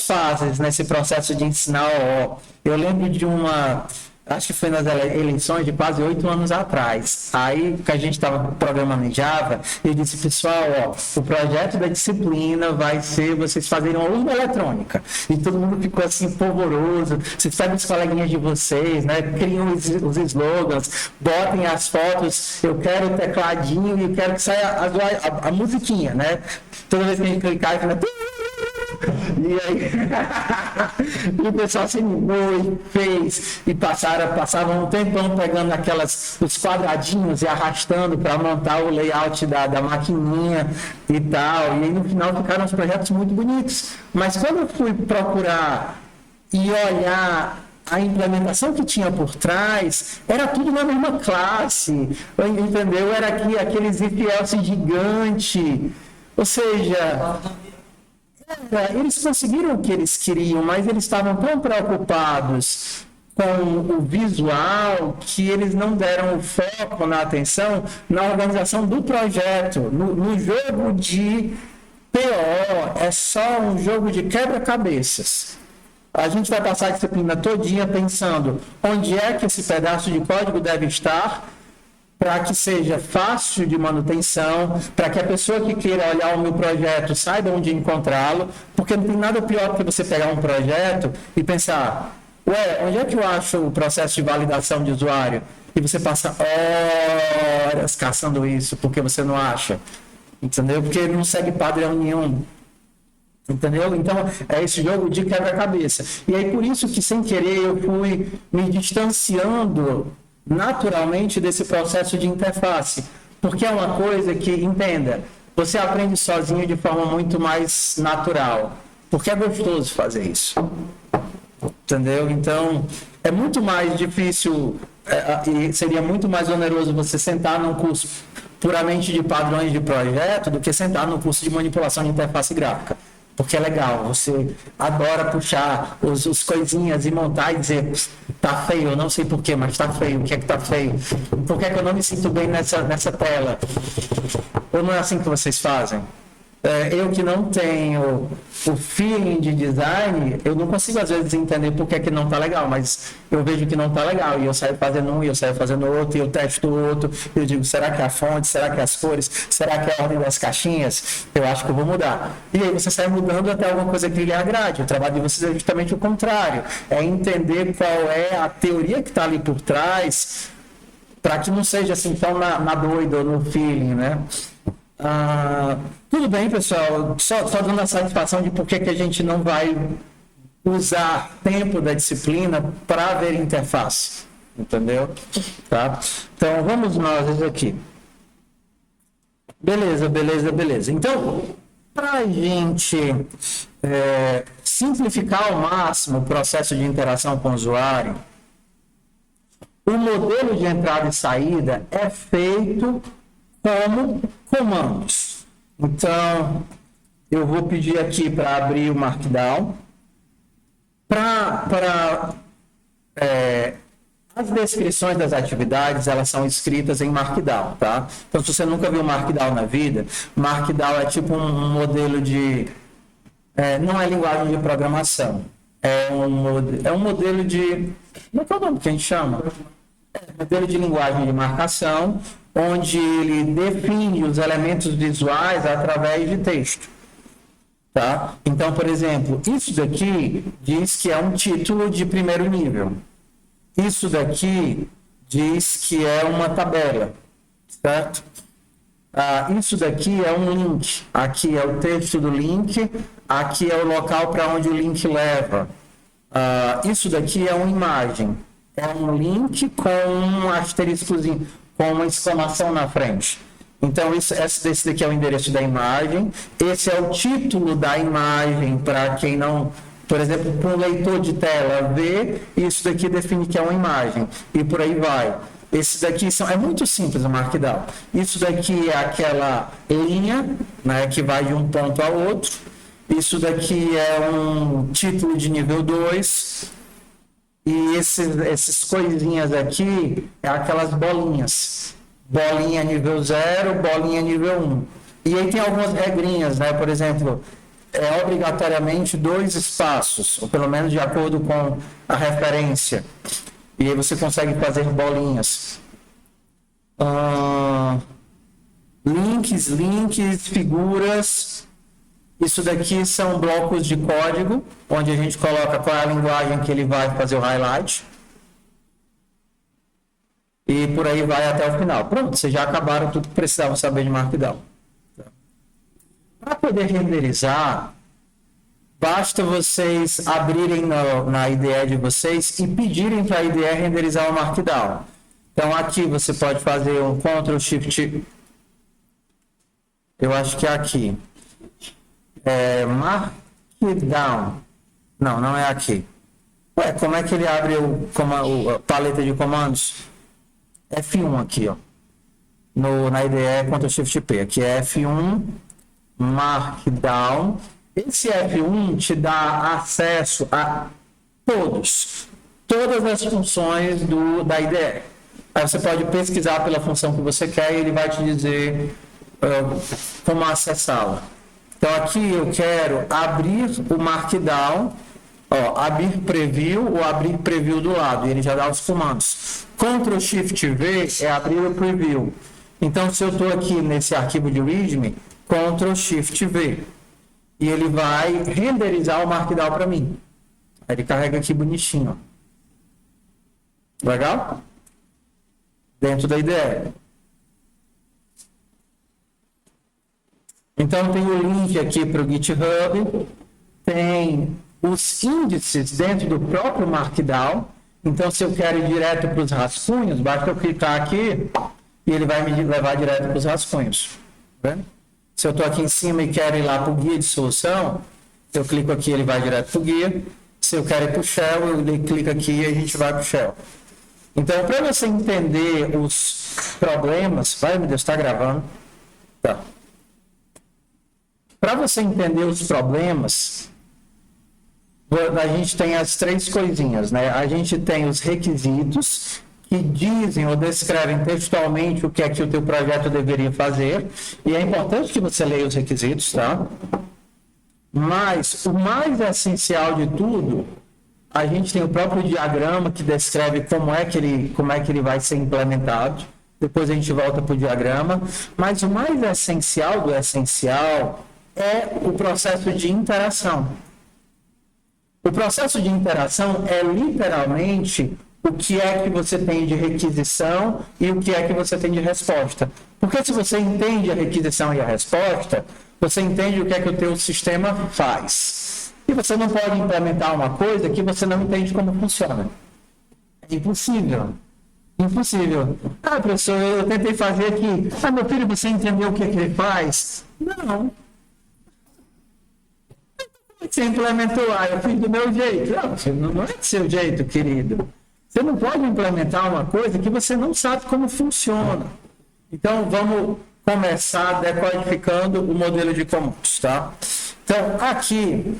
fases nesse processo de ensinar OO. Eu lembro de acho que foi nas eleições de quase 8 anos atrás. Aí que a gente estava programando em Java, eu disse, pessoal, o projeto da disciplina vai ser vocês fazerem uma urna eletrônica. E todo mundo ficou assim, polvoroso. Vocês pegam os coleguinhas de vocês, né? Criam os slogans, botem as fotos, eu quero o tecladinho e eu quero que saia a musiquinha, né? Toda vez que a gente clicar, e fala... E aí o pessoal se animou e fez e passavam um tempão pegando os quadradinhos e arrastando para montar o layout da maquininha e tal, e aí no final ficaram os projetos muito bonitos, mas quando eu fui procurar e olhar a implementação que tinha por trás, era tudo na mesma classe, entendeu? Era aqueles if-else gigante, ou seja... Eles conseguiram o que eles queriam, mas eles estavam tão preocupados com o visual que eles não deram o foco na atenção na organização do projeto. No jogo de PO, é só um jogo de quebra-cabeças. A gente vai passar a disciplina todinha pensando onde é que esse pedaço de código deve estar, para que seja fácil de manutenção, para que a pessoa que queira olhar o meu projeto saiba onde encontrá-lo, porque não tem nada pior do que você pegar um projeto e pensar, onde é que eu acho o processo de validação de usuário? E você passa horas caçando isso, porque você não acha, entendeu? Porque não segue padrão nenhum. Entendeu? Então, é esse jogo de quebra-cabeça. E aí, por isso que, sem querer, eu fui me distanciando naturalmente desse processo de interface, porque é uma coisa que, entenda, você aprende sozinho de forma muito mais natural, porque é gostoso fazer isso, entendeu? Então, é muito mais difícil e seria muito mais oneroso você sentar num curso puramente de padrões de projeto do que sentar num curso de manipulação de interface gráfica. Porque é legal, você adora puxar os coisinhas e montar e dizer, tá feio, eu não sei porquê, mas tá feio, o que é que tá feio? Por que é que eu não me sinto bem nessa tela? Ou não é assim que vocês fazem? Eu que não tenho o feeling de design, eu não consigo às vezes entender por que é que não está legal, mas eu vejo que não está legal e eu saio fazendo um, e eu saio fazendo outro, e eu testo o outro, e eu digo, será que é a fonte, será que é as cores, será que é a ordem das caixinhas? Eu acho que eu vou mudar. E aí você sai mudando até alguma coisa que lhe agrade. O trabalho de vocês é justamente o contrário, é entender qual é a teoria que está ali por trás, para que não seja assim tão na doida ou no feeling, né? Tudo bem, pessoal, só dando a satisfação de por que a gente não vai usar tempo da disciplina para ver interface, entendeu? Tá? Então, vamos nós aqui. Beleza. Então, para a gente simplificar ao máximo o processo de interação com o usuário, o modelo de entrada e saída é feito como comandos. Então, eu vou pedir aqui para abrir o Markdown. As descrições das atividades, elas são escritas em Markdown, tá? Então, se você nunca viu Markdown na vida, Markdown é tipo um modelo de... não é linguagem de programação. É um modelo de... Como é que é o nome que a gente chama? Modelo de linguagem de marcação, onde ele define os elementos visuais através de texto. Tá? Então, por exemplo, isso daqui diz que é um título de primeiro nível. Isso daqui diz que é uma tabela. Certo? Isso daqui é um link. Aqui é o texto do link. Aqui é o local para onde o link leva. Isso daqui é uma imagem. É um link com um asteriscozinho, com uma exclamação na frente. Então, esse daqui é o endereço da imagem. Esse é o título da imagem, para quem não... Por exemplo, para um leitor de tela ver, isso daqui define que é uma imagem. E por aí vai. Esses daqui é muito simples o Markdown. Isso daqui é aquela linha, né, que vai de um ponto a outro. Isso daqui é um título de nível 2. E esses coisinhas aqui é aquelas bolinhas. Bolinha nível 0, bolinha nível 1. E aí tem algumas regrinhas, né? Por exemplo, é obrigatoriamente 2 espaços, ou pelo menos de acordo com a referência. E aí você consegue fazer bolinhas. Links, figuras. Isso daqui são blocos de código, onde a gente coloca qual é a linguagem que ele vai fazer o highlight. E por aí vai até o final. Pronto, vocês já acabaram tudo que precisavam saber de Markdown. Para poder renderizar, basta vocês abrirem na IDE de vocês e pedirem para a IDE renderizar o Markdown. Então aqui você pode fazer um Ctrl Shift, eu acho que é aqui. Markdown. Não é aqui. Como é que ele abre a paleta de comandos? F1 aqui, ó. Na IDE, Ctrl Shift P. Aqui é F1, Markdown. Esse F1 te dá acesso a todas as funções da IDE. Aí você pode pesquisar pela função que você quer e ele vai te dizer como acessá-la. Então aqui eu quero abrir o Markdown, abrir preview ou abrir preview do lado, e ele já dá os comandos. Ctrl Shift V é abrir o preview. Então se eu estou aqui nesse arquivo de README, Ctrl Shift V, e ele vai renderizar o Markdown para mim. Aí ele carrega aqui bonitinho. Legal? Dentro da IDE. Então, tem o link aqui para o GitHub, tem os índices dentro do próprio Markdown. Então, se eu quero ir direto para os rascunhos, basta eu clicar aqui e ele vai me levar direto para os rascunhos. Tá vendo? Se eu estou aqui em cima e quero ir lá para o guia de solução, eu clico aqui, ele vai direto para o guia. Se eu quero ir para o Shell, eu clico aqui e a gente vai para o Shell. Então, para você entender os problemas... Vai, meu Deus, está gravando. Tá. Para você entender os problemas, a gente tem as 3 coisinhas, né? A gente tem os requisitos, que dizem ou descrevem textualmente o que é que o teu projeto deveria fazer, e é importante que você leia os requisitos, tá? Mas o mais essencial de tudo, a gente tem o próprio diagrama que descreve como é que ele vai ser implementado. Depois a gente volta para o diagrama. Mas o mais essencial do essencial é o processo de interação. O processo de interação é literalmente o que é que você tem de requisição e o que é que você tem de resposta. Porque se você entende a requisição e a resposta, você entende o que é que o teu sistema faz. E você não pode implementar uma coisa que você não entende como funciona. É impossível. Impossível. Ah, professor, eu tentei fazer aqui. Ah, meu filho, você entendeu o que é que ele faz? Não. Você implementou, eu fiz do meu jeito. Não é do seu jeito, querido. Você não pode implementar uma coisa que você não sabe como funciona. Então, vamos começar decodificando o modelo de comandos, tá? Então, aqui,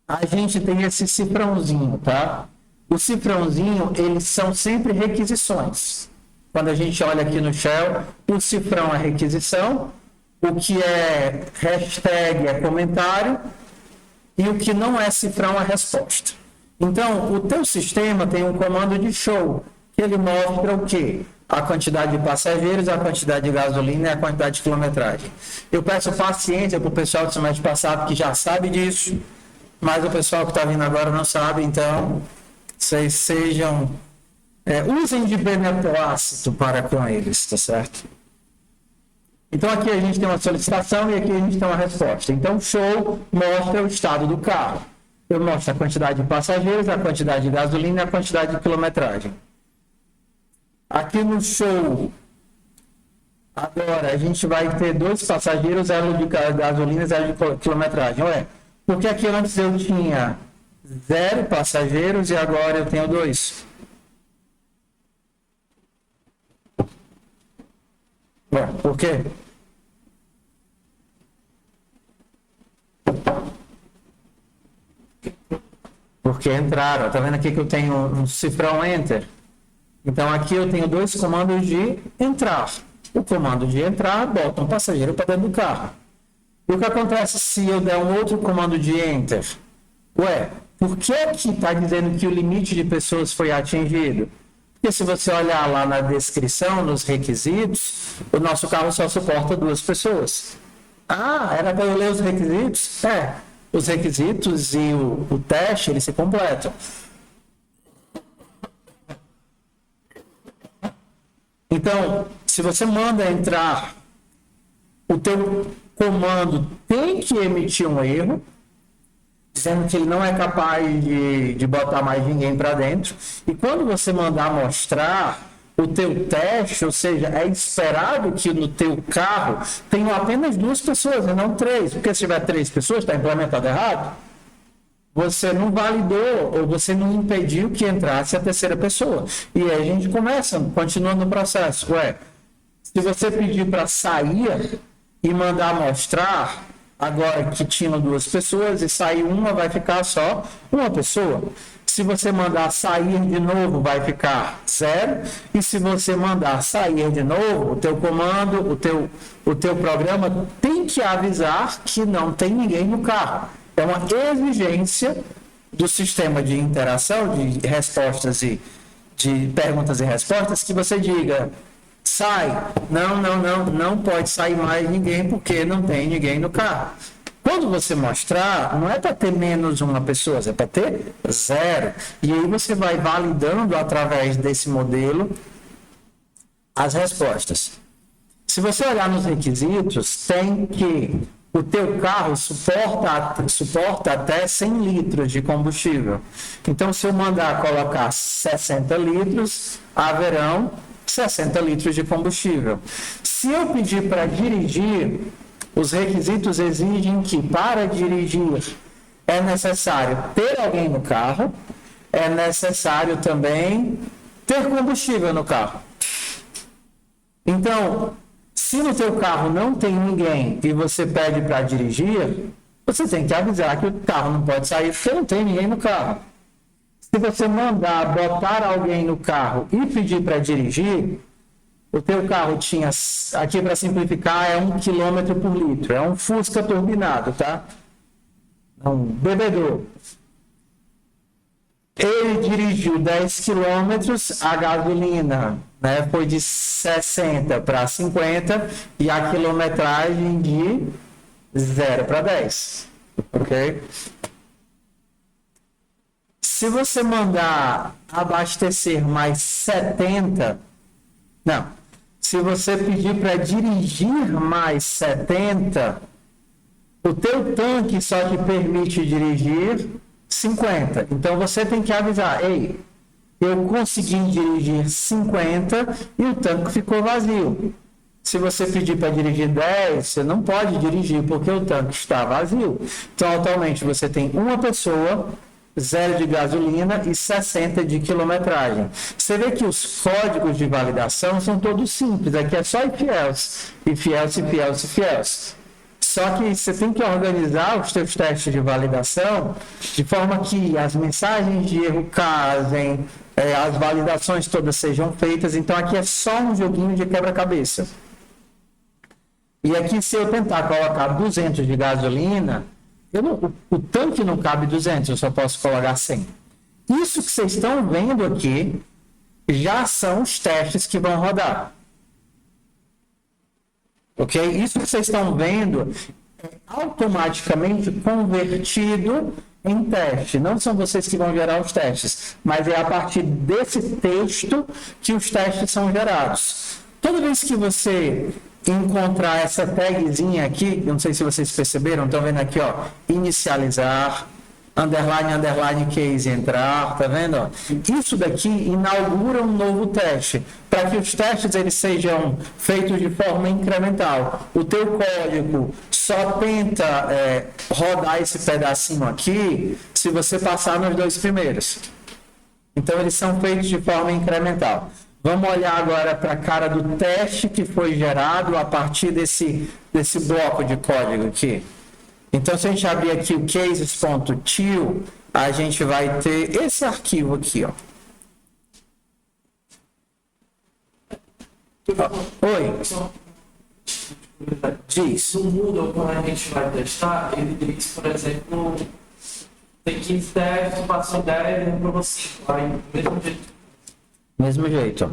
a gente tem esse cifrãozinho, tá? O cifrãozinho, eles são sempre requisições. Quando a gente olha aqui no shell, o cifrão é requisição, o que é hashtag é comentário, e o que não é cifrão é resposta. Então, o teu sistema tem um comando de show, que ele mostra o quê? A quantidade de passageiros, a quantidade de gasolina e a quantidade de quilometragem. Eu peço paciência para o pessoal do semestre passado que já sabe disso, mas o pessoal que está vindo agora não sabe, então vocês sejam... usem de beneplácito para com eles, tá certo? Então aqui a gente tem uma solicitação e aqui a gente tem uma resposta. Então o show mostra o estado do carro. Eu mostro a quantidade de passageiros, a quantidade de gasolina e a quantidade de quilometragem. Aqui no show, agora a gente vai ter 2 passageiros, 0 de gasolina e 0 de quilometragem. Ué, porque aqui antes eu tinha 0 passageiros e agora eu tenho 2. Ué, por quê? Porque entraram. Tá vendo aqui que eu tenho um cifrão enter? Então aqui eu tenho 2 comandos de entrar. O comando de entrar bota um passageiro para dentro do carro. E o que acontece se eu der um outro comando de enter? Ué, por que está dizendo que o limite de pessoas foi atingido? Porque se você olhar lá na descrição, nos requisitos, o nosso carro só suporta 2 pessoas. Ah, era para eu ler os requisitos? Os requisitos e o teste, eles se completam. Então, se você manda entrar, o teu comando tem que emitir um erro, dizendo que ele não é capaz de botar mais ninguém para dentro. E quando você mandar mostrar o teu teste, ou seja, é esperado que no teu carro tenham apenas 2 pessoas e não 3, porque se tiver 3 pessoas, está implementado errado. Você não validou ou você não impediu que entrasse a terceira pessoa. E aí a gente continuando no processo. Ué, se você pedir para sair e mandar mostrar, agora que tinham 2 pessoas e sair uma, vai ficar só uma pessoa. Se você mandar sair de novo, vai ficar 0. E se você mandar sair de novo, o teu comando, o teu programa tem que avisar que não tem ninguém no carro. É uma exigência do sistema de interação, de respostas e de perguntas e respostas, que você diga, sai, não pode sair mais ninguém porque não tem ninguém no carro. Quando você mostrar, não é para ter menos uma pessoa, é para ter 0. E aí você vai validando através desse modelo as respostas. Se você olhar nos requisitos, tem que o teu carro suporta até 100 litros de combustível. Então, se eu mandar colocar 60 litros, haverão 60 litros de combustível. Se eu pedir para dirigir, os requisitos exigem que, para dirigir, é necessário ter alguém no carro, é necessário também ter combustível no carro. Então, se no teu carro não tem ninguém e você pede para dirigir, você tem que avisar que o carro não pode sair porque não tem ninguém no carro. Se você mandar botar alguém no carro e pedir para dirigir, o teu carro tinha, aqui para simplificar, é 1 km por litro. É um Fusca turbinado, tá? É um bebedor. Ele dirigiu 10 quilômetros, a gasolina, né, foi de 60 para 50 e a quilometragem de 0 para 10. Ok? Se você mandar abastecer mais 70, não. Se você pedir para dirigir mais 70, o teu tanque só te permite dirigir 50. Então você tem que avisar, ei, eu consegui dirigir 50 e o tanque ficou vazio. Se você pedir para dirigir 10, você não pode dirigir porque o tanque está vazio. Então, atualmente, você tem uma pessoa, 0 de gasolina e 60 de quilometragem. Você vê que os códigos de validação são todos simples. Aqui é só if else, if else, if else, if else. Só que você tem que organizar os seus testes de validação de forma que as mensagens de erro casem, as validações todas sejam feitas. Então, aqui é só um joguinho de quebra-cabeça. E aqui, se eu tentar colocar 200 de gasolina, o tanque não cabe 200, eu só posso colocar 100. Isso que vocês estão vendo aqui já são os testes que vão rodar. Ok? Isso que vocês estão vendo é automaticamente convertido em teste. Não são vocês que vão gerar os testes, mas é a partir desse texto que os testes são gerados. Toda vez que você encontrar essa tagzinha aqui, eu não sei se vocês perceberam, estão vendo aqui, ó, inicializar, underline, underline, case, entrar, tá vendo? Ó? Isso daqui inaugura um novo teste, para que os testes eles sejam feitos de forma incremental. O teu código só tenta rodar esse pedacinho aqui se você passar nos 2 primeiros. Então, eles são feitos de forma incremental. Vamos olhar agora para a cara do teste que foi gerado a partir desse bloco de código aqui. Então, se a gente abrir aqui o cases.til, a gente vai ter esse arquivo aqui, ó. Oi. Diz. No Moodle, quando a gente vai testar, ele diz, por exemplo, tem 15 testes, passou 10, reprovou 5. Aí, mesmo jeito. Mesmo jeito, ó.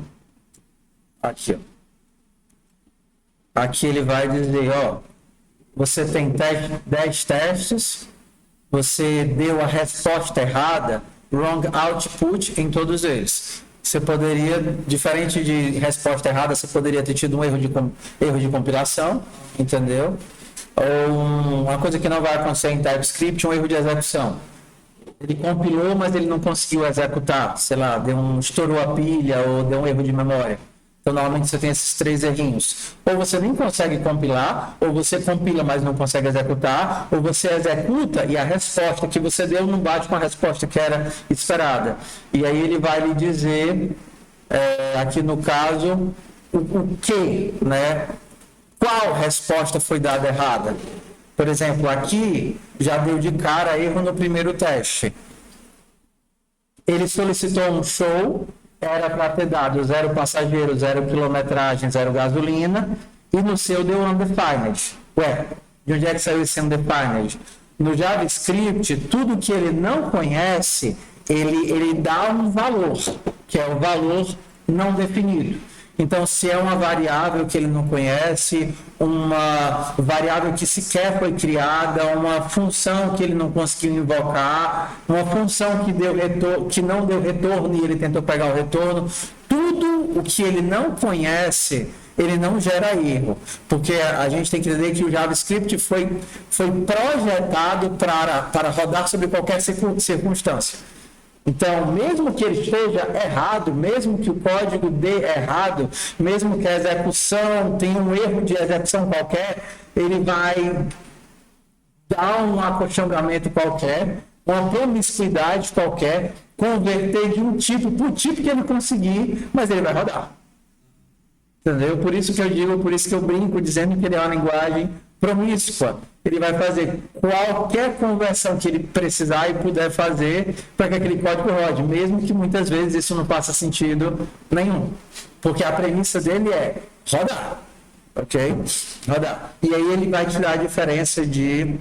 Aqui, ó. Aqui ele vai dizer, ó, você tem 10 testes, você deu a resposta errada, wrong output em todos eles. Você poderia, diferente de resposta errada, você poderia ter tido um erro de compilação, entendeu? Ou uma coisa que não vai acontecer em TypeScript, um erro de execução. Ele compilou, mas ele não conseguiu executar, sei lá, estourou a pilha ou deu um erro de memória. Então, normalmente você tem esses 3 errinhos. Ou você nem consegue compilar, ou você compila, mas não consegue executar, ou você executa e a resposta que você deu não bate com a resposta que era esperada. E aí ele vai lhe dizer, aqui no caso, o que, né? Qual resposta foi dada errada? Por exemplo, aqui já deu de cara erro no primeiro teste. Ele solicitou um show, era para ter dado 0 passageiro, 0 quilometragem, 0 gasolina, e no seu deu undefined. Ué, de onde é que saiu esse undefined? No JavaScript, tudo que ele não conhece, ele dá um valor, que é o valor não definido. Então, se é uma variável que ele não conhece, uma variável que sequer foi criada, uma função que ele não conseguiu invocar, uma função que não deu retorno e ele tentou pegar o retorno, tudo o que ele não conhece, ele não gera erro. Porque a gente tem que entender que o JavaScript foi projetado para rodar sobre qualquer circunstância. Então, mesmo que ele esteja errado, mesmo que o código dê errado, mesmo que a execução tenha um erro de execução qualquer, ele vai dar um acolchogamento qualquer, uma promiscuidade qualquer, converter de um tipo para o tipo que ele conseguir, mas ele vai rodar. Entendeu? Por isso que eu digo, por isso que eu brinco dizendo que ele é uma linguagem promíscua. Ele vai fazer qualquer conversão que ele precisar e puder fazer para que aquele código rode, mesmo que muitas vezes isso não faça sentido nenhum. Porque a premissa dele é rodar. Ok? Rodar. E aí ele vai te dar a diferença de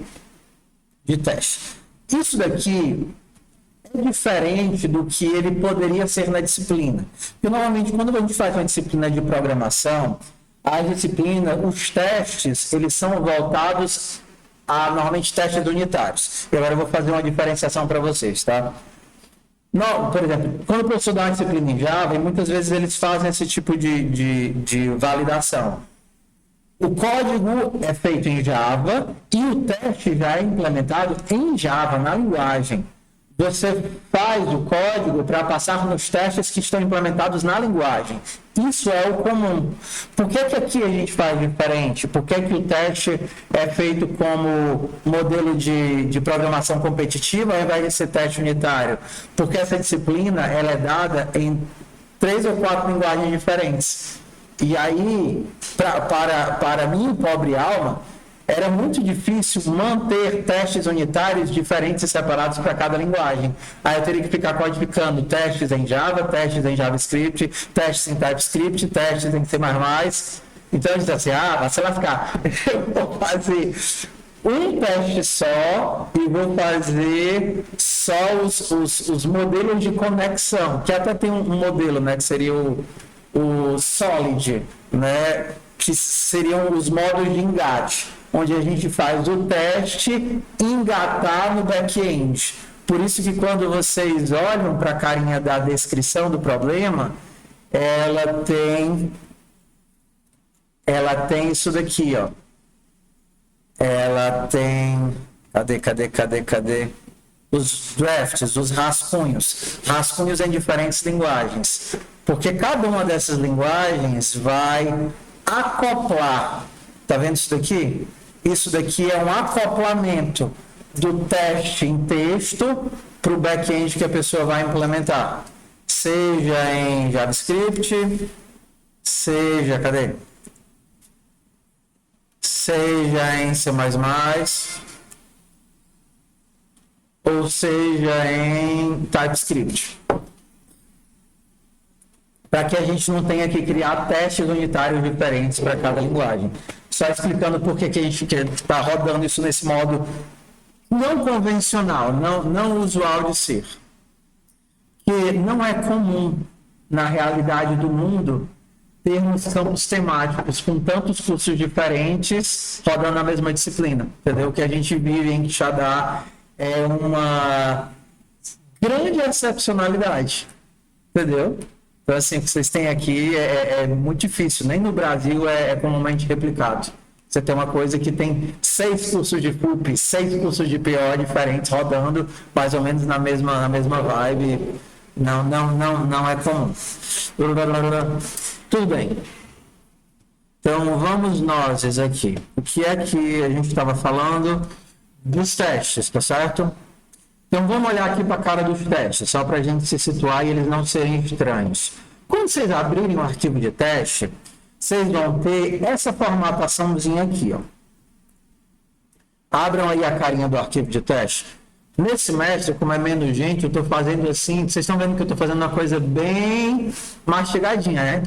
teste. Isso daqui é diferente do que ele poderia ser na disciplina. Porque normalmente quando a gente faz uma disciplina de programação, a disciplina, os testes, eles são voltados a, normalmente, testes unitários. E agora eu vou fazer uma diferenciação para vocês, tá? Não, por exemplo, quando o professor dá uma disciplina em Java, e muitas vezes eles fazem esse tipo de validação. O código é feito em Java e o teste já é implementado em Java, na linguagem. Você faz o código para passar nos testes que estão implementados na linguagem. Isso é o comum. Por que aqui a gente faz diferente? Por que o teste é feito como modelo de programação competitiva ao invés de ser teste unitário? Porque essa disciplina ela é dada em 3 ou 4 linguagens diferentes. E aí, para mim, pobre alma, era muito difícil manter testes unitários diferentes e separados para cada linguagem. Aí eu teria que ficar codificando testes em Java, testes em JavaScript, testes em TypeScript, testes em C++. Então eu disse assim, você vai ficar, eu vou fazer um teste só e vou fazer só os modelos de conexão, que até tem um modelo, né, que seria o Solid, né, que seriam os modos de engate, onde a gente faz o teste engatar no back-end. Por isso que quando vocês olham para a carinha da descrição do problema, ela tem isso daqui, ó. Ela tem... Cadê? Os drafts, os rascunhos. Rascunhos em diferentes linguagens. Porque cada uma dessas linguagens vai acoplar. Tá vendo isso daqui? Isso daqui é um acoplamento do teste em texto para o back-end que a pessoa vai implementar. Seja em JavaScript, seja em C++, ou seja em TypeScript. Para que a gente não tenha que criar testes unitários diferentes para cada linguagem. Só explicando por que a gente está rodando isso nesse modo não convencional, não usual de ser. Que não é comum, na realidade do mundo, termos campos temáticos com tantos cursos diferentes rodando na mesma disciplina. Entendeu? O que a gente vive em Quixadá é uma grande excepcionalidade. Entendeu? Então, assim, o que vocês têm aqui é muito difícil. Nem no Brasil é comumente replicado. Você tem uma coisa que tem 6 cursos de FUP, 6 cursos de PO diferentes rodando mais ou menos na mesma vibe. Não é comum. Tudo bem. Então, vamos nós aqui. O que é que a gente estava falando? Dos testes, tá certo? Então, vamos olhar aqui para a cara dos testes, só para a gente se situar e eles não serem estranhos. Quando vocês abrirem um arquivo de teste, vocês vão ter essa formataçãozinha aqui, ó. Abram aí a carinha do arquivo de teste. Nesse semestre, como é menos gente, eu estou fazendo assim, vocês estão vendo que eu estou fazendo uma coisa bem mastigadinha, né?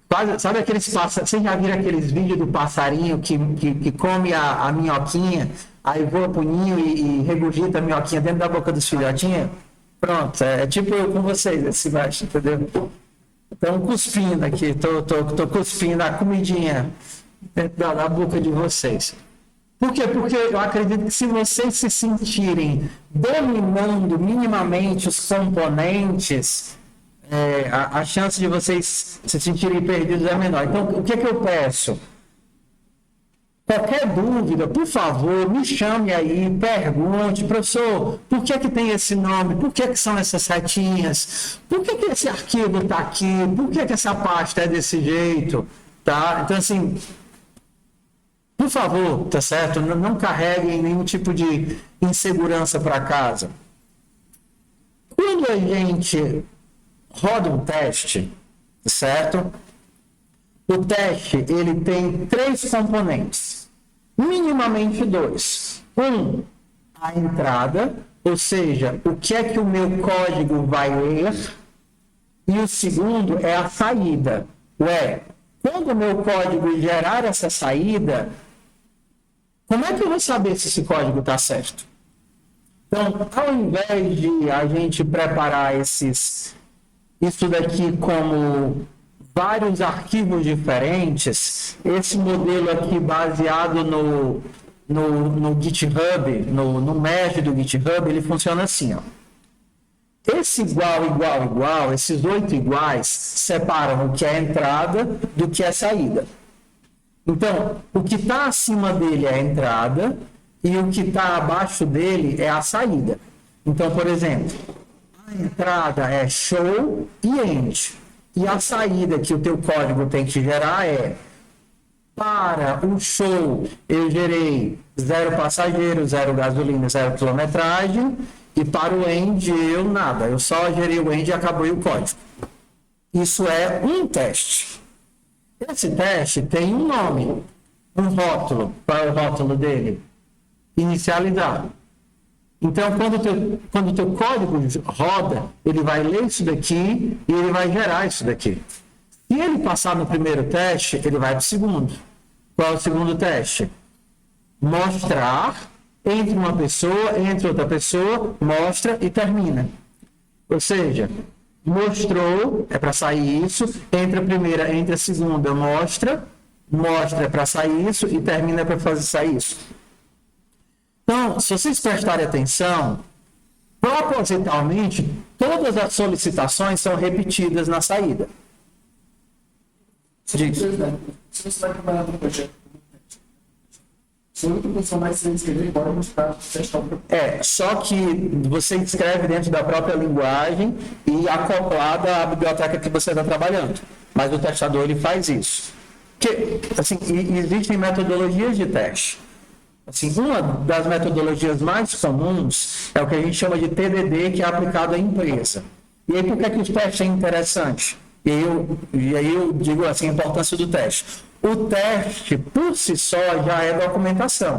Quase, sabe aqueles passarinhos, vocês já viram aqueles vídeos do passarinho que come a minhoquinha, aí voa pro ninho e regurgita a minhoquinha dentro da boca dos filhotinhos? Pronto, é tipo eu com vocês, esse baixo, entendeu? Então, cuspindo aqui, tô cuspindo a comidinha dentro da boca de vocês. Por quê? Porque eu acredito que se vocês se sentirem dominando minimamente os componentes, a chance de vocês se sentirem perdidos é menor. Então, o que é que eu peço? Qualquer dúvida, por favor, me chame aí, pergunte, professor, por que tem esse nome? Por que são essas setinhas? Por que esse arquivo está aqui? Por que essa pasta é desse jeito? Tá? Então, assim, por favor, tá certo? Não carreguem nenhum tipo de insegurança para casa. Quando a gente roda um teste, certo? O teste, ele tem 3 componentes. minimamente dois. Um, a entrada, ou seja, o que é que o meu código vai ler, e o segundo é a saída. Quando o meu código gerar essa saída, como é que eu vou saber se esse código está certo? Então, ao invés de a gente preparar isso daqui como vários arquivos diferentes, esse modelo aqui baseado no GitHub, no merge do GitHub, ele funciona assim, ó. Esse igual, esses 8 iguais separam o que é entrada do que é saída. Então, o que está acima dele é a entrada e o que está abaixo dele é a saída. Então, por exemplo, a entrada é show e end. E a saída que o teu código tem que gerar é: para o show eu gerei 0 passageiro, 0 gasolina, 0 quilometragem, e para o end eu nada. Eu só gerei o end e acabou o código. Isso é um teste. Esse teste tem um nome, um rótulo. Qual é o rótulo dele? Inicializar. Então, quando o teu código roda, ele vai ler isso daqui e ele vai gerar isso daqui. Se ele passar no primeiro teste, ele vai para o segundo. Qual é o segundo teste? Mostrar entre uma pessoa, entre outra pessoa, mostra e termina. Ou seja, mostrou, é para sair isso, entre a primeira, entre a segunda, mostra é para sair isso e termina para fazer sair isso. Então, se vocês prestarem atenção, propositalmente, todas as solicitações são repetidas na saída. Se você vai trabalhar no projeto, se a única função mais você escrever, pode mostrar testar o projeto. Só que você escreve dentro da própria linguagem e acoplada à biblioteca que você está trabalhando. Mas o testador ele faz isso. Porque, assim, existem metodologias de teste. Assim, uma das metodologias mais comuns é o que a gente chama de TDD, que é aplicado à empresa. E aí, por que o teste é interessante? E aí eu digo assim, a importância do teste. O teste, por si só, já é documentação.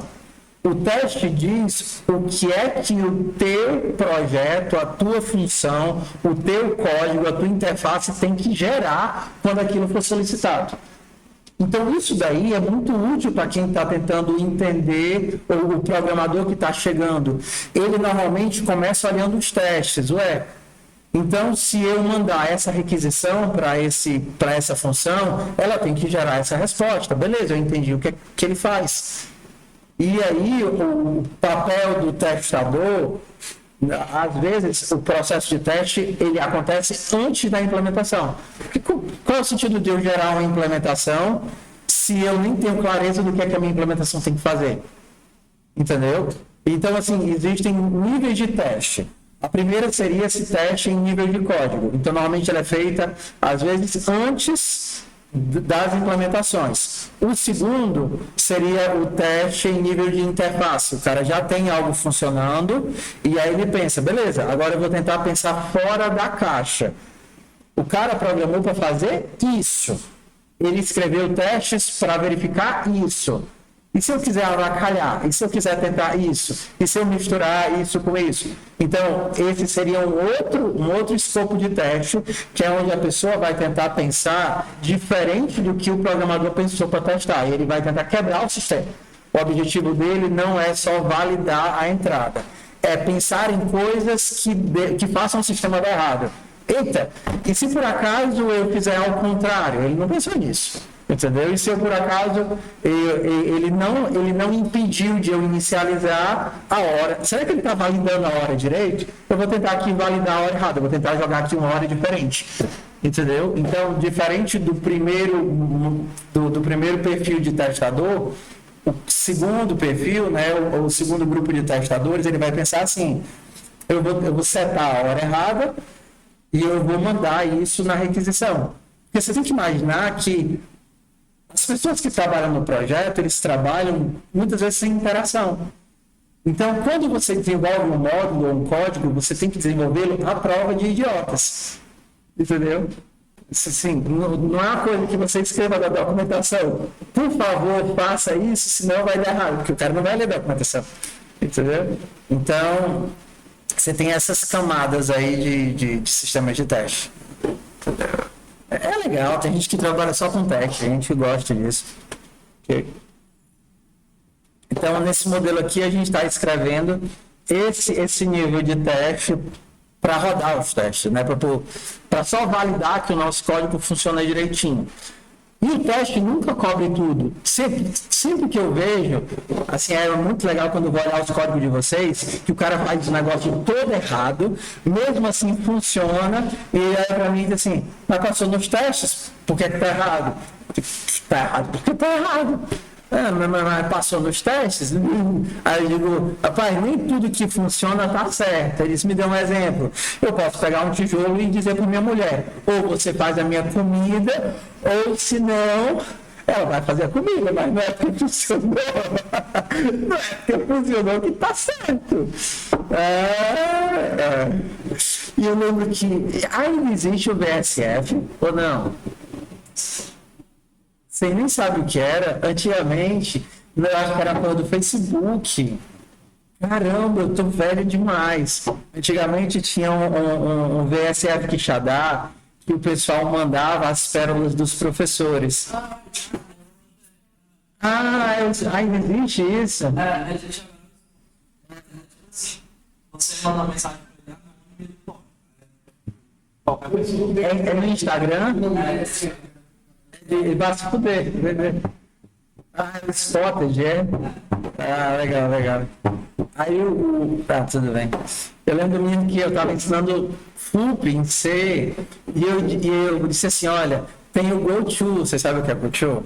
O teste diz o que é que o teu projeto, a tua função, o teu código, a tua interface tem que gerar quando aquilo for solicitado. Então, isso daí é muito útil para quem está tentando entender, ou o programador que está chegando. Ele normalmente começa olhando os testes. Então, se eu mandar essa requisição para essa função, ela tem que gerar essa resposta. Beleza, eu entendi o que ele faz. E aí, o papel do testador, às vezes, o processo de teste, ele acontece antes da implementação. Qual é o sentido de eu gerar uma implementação se eu nem tenho clareza do que é que a minha implementação tem que fazer? Entendeu? Então, assim, existem níveis de teste. A primeira seria esse teste em nível de código. Então, normalmente ela é feita, às vezes, antes das implementações. O segundo seria o teste em nível de interface. O cara já tem algo funcionando e aí ele pensa, beleza, agora eu vou tentar pensar fora da caixa. O cara programou para fazer isso. Ele escreveu testes para verificar isso. E se eu quiser avacalhar? E se eu quiser tentar isso? E se eu misturar isso com isso? Então, esse seria um outro escopo de teste, que é onde a pessoa vai tentar pensar diferente do que o programador pensou para testar. E ele vai tentar quebrar o sistema. O objetivo dele não é só validar a entrada. É pensar em coisas que façam o sistema dar errado. Eita, e se por acaso eu fizer ao contrário? Ele não pensou nisso. Entendeu? E se eu, por acaso, ele não impediu de eu inicializar a hora. Será que ele está validando a hora direito? Eu vou tentar aqui validar a hora errada. Eu vou tentar jogar aqui uma hora diferente. Entendeu? Então, diferente do primeiro perfil de testador, o segundo perfil, né, o segundo grupo de testadores, ele vai pensar assim, eu vou setar a hora errada e eu vou mandar isso na requisição. Porque você tem que imaginar que as pessoas que trabalham no projeto, eles trabalham muitas vezes sem interação. Então, quando você desenvolve um módulo ou um código, você tem que desenvolvê-lo à prova de idiotas. Entendeu? Assim, não é uma coisa que você escreva da documentação. Por favor, faça isso, senão vai dar errado, porque o cara não vai ler a documentação. Entendeu? Então, você tem essas camadas aí de sistemas de teste. Entendeu? É legal, tem gente que trabalha só com teste, a gente gosta disso. Okay? Então, nesse modelo aqui, a gente está escrevendo esse nível de teste para rodar os testes, né? Para só validar que o nosso código funciona direitinho. E o teste nunca cobre tudo. Sempre que eu vejo, assim, é muito legal quando eu vou olhar os códigos de vocês, que o cara faz o negócio todo errado, mesmo assim funciona, e aí para mim diz assim, mas passou nos testes, por que está errado? Está errado porque está errado. Mas passou nos testes? Aí eu digo, rapaz, nem tudo que funciona está certo. Eles me dão um exemplo. Eu posso pegar um tijolo e dizer para minha mulher, ou você faz a minha comida, ou se não, ela vai fazer a comida, mas não é porque funcionou. Não é porque funcionou que está certo. E eu lembro que ainda existe o VSF, ou não? Você nem sabe o que era. Antigamente, eu acho que era a coisa do Facebook. Caramba, eu tô velho demais. Antigamente tinha um VSF Quixadá que o pessoal mandava as pérolas dos professores. Ainda existe isso? Você manda uma mensagem para ele. É no Instagram? E vai se fuder. Spotted, é? Legal. Aí tudo bem. Eu lembro mesmo que eu estava ensinando FUP em C, e eu disse assim, olha, tem o GoTo, você sabe o que é GoTo?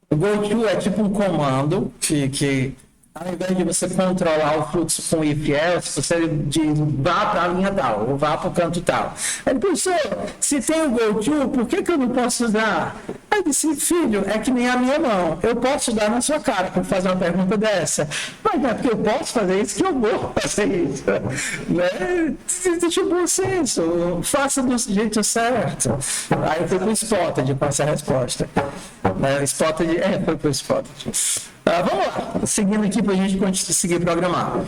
O GoTo é tipo um comando que ao invés de você controlar o fluxo com if else, você diz vá para a linha tal, ou vá para o canto tal. Aí, professor, se tem o GoTo, por que eu não posso usar? Aí eu disse, filho, é que nem a minha mão. Eu posso dar na sua cara para fazer uma pergunta dessa. Mas não é porque eu posso fazer isso que eu vou fazer isso. Né? Existe um bom senso. Faça do jeito certo. Aí eu fui para o Spotted para essa resposta. Spotted, foi para o Spotted. Vamos lá, seguindo aqui para a gente conseguir programar.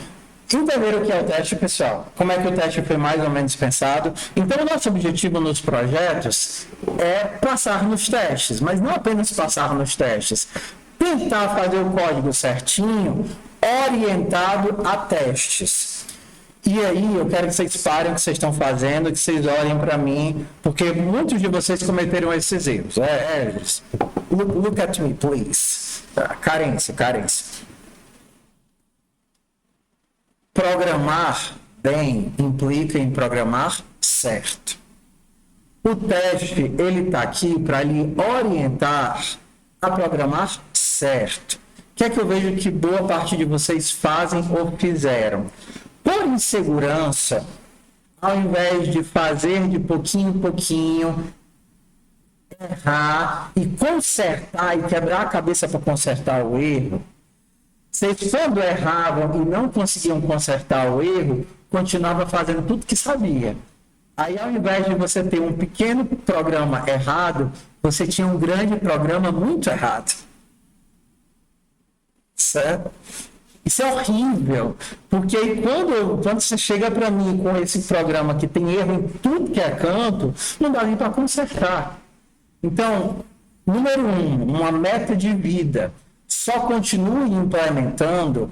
Entenderam o que é o teste, pessoal? Como é que o teste foi mais ou menos pensado? Então, o nosso objetivo nos projetos é passar nos testes, mas não apenas passar nos testes. Tentar fazer o código certinho, orientado a testes. E aí, eu quero que vocês parem o que vocês estão fazendo, que vocês olhem para mim, porque muitos de vocês cometeram esses erros. Look at me, please. Carência. Programar bem implica em programar certo. O teste, ele está aqui para lhe orientar a programar certo. O que é que eu vejo que boa parte de vocês fazem ou fizeram? Por insegurança, ao invés de fazer de pouquinho em pouquinho, errar e consertar e quebrar a cabeça para consertar o erro, vocês quando erravam e não conseguiam consertar o erro, continuava fazendo tudo que sabia. Aí ao invés de você ter um pequeno programa errado, você tinha um grande programa muito errado. Certo? Isso é horrível, porque aí quando você chega para mim com esse programa que tem erro em tudo que é canto, não dá nem para consertar. Então, número 1, uma meta de vida. Só continue implementando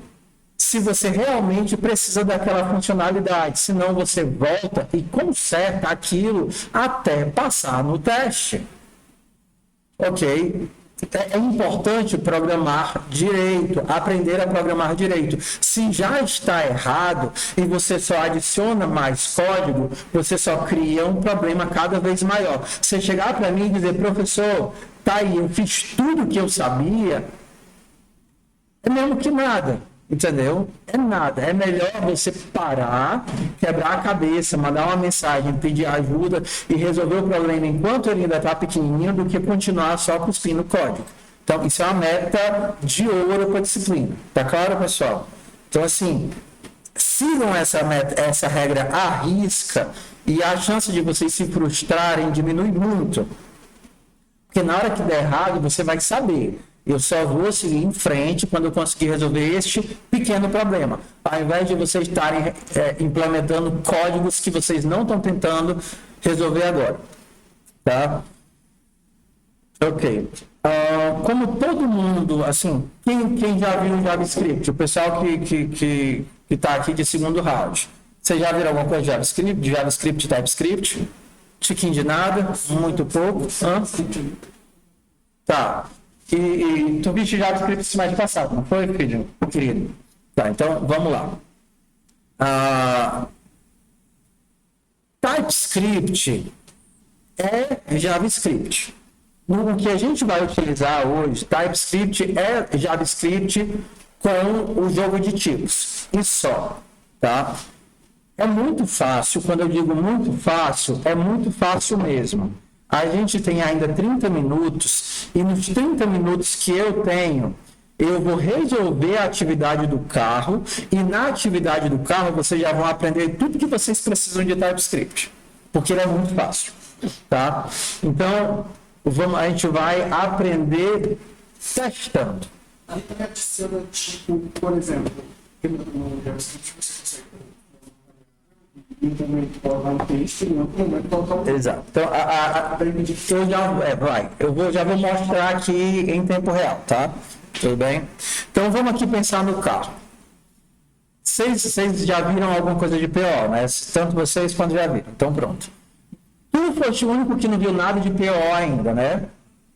se você realmente precisa daquela funcionalidade. Senão você volta e conserta aquilo até passar no teste. Ok? É importante programar direito, aprender a programar direito. Se já está errado e você só adiciona mais código, você só cria um problema cada vez maior. Você chegar para mim e dizer, professor, tá aí, eu fiz tudo que eu sabia, é mesmo que nada. Entendeu? É nada. É melhor você parar, quebrar a cabeça, mandar uma mensagem, pedir ajuda e resolver o problema enquanto ele ainda está pequenininho do que continuar só cuspindo código. Então, isso é uma meta de ouro para a disciplina. Tá claro, pessoal? Então, assim, sigam essa regra à risca E a chance de vocês se frustrarem diminui muito. Porque na hora que der errado, você vai saber. Eu só vou seguir em frente quando eu conseguir resolver este pequeno problema. Ao invés de vocês estarem implementando códigos que vocês não estão tentando resolver agora. Tá? Ok. Como todo mundo, assim, quem já viu JavaScript? O pessoal que está aqui de segundo round. Vocês já viram alguma coisa de JavaScript? De JavaScript e TypeScript? Tiquinho de nada? Muito pouco? Tá. E tu viste JavaScript semana passada, não foi, filho? Querido. Tá, então vamos lá. TypeScript é JavaScript. O que a gente vai utilizar hoje, TypeScript é JavaScript com o jogo de tipos. E só, tá? É muito fácil, quando eu digo muito fácil, é muito fácil mesmo. A gente tem ainda 30 minutos, e nos 30 minutos que eu tenho, eu vou resolver a atividade do carro, e na atividade do carro vocês já vão aprender tudo que vocês precisam de TypeScript, porque ele é muito fácil, tá? Então, a gente vai aprender testando. Aí adiciona, tipo, por exemplo, no JavaScript você consegue em um momento colocar um texto, em outro momento colocar um texto. Exato. Então, eu já vou mostrar aqui em tempo real, tá? Tudo bem? Então, vamos aqui pensar no carro. Vocês já viram alguma coisa de PO, né? Tanto vocês quanto já viram. Então, pronto. Tu foste o único que não viu nada de PO ainda, né?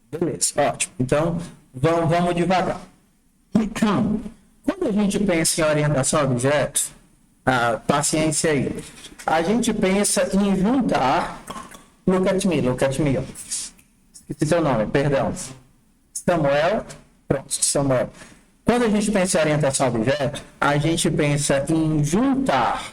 Beleza, ótimo. Então, vamos devagar. Quando a gente pensa em orientação a objeto, paciência aí. A gente pensa em juntar. Look at me. Esqueci seu nome, perdão. Samuel. Pronto, Samuel. Quando a gente pensa em orientação a objeto, a gente pensa em juntar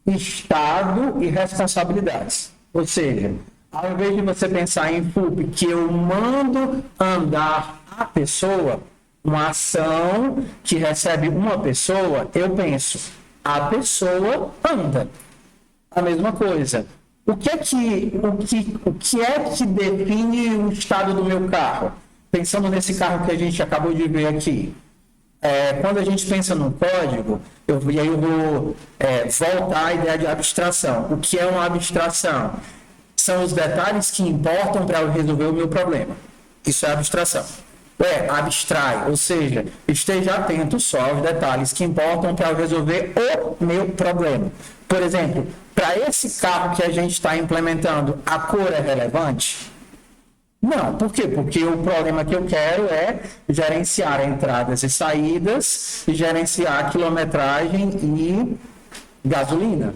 estado e responsabilidades. Ou seja, ao invés de você pensar em FUP, que eu mando andar a pessoa, uma ação que recebe uma pessoa, eu penso, a pessoa anda. A mesma coisa. O que é que define o estado do meu carro? Pensando nesse carro que a gente acabou de ver aqui. Quando a gente pensa no código, eu vou voltar à ideia de abstração. O que é uma abstração? São os detalhes que importam para eu resolver o meu problema. Isso é abstração. Abstrai, ou seja, esteja atento só aos detalhes que importam para eu resolver o meu problema. Por exemplo, para esse carro que a gente está implementando, a cor é relevante? Não, por quê? Porque o problema que eu quero é gerenciar entradas e saídas, e gerenciar quilometragem e gasolina.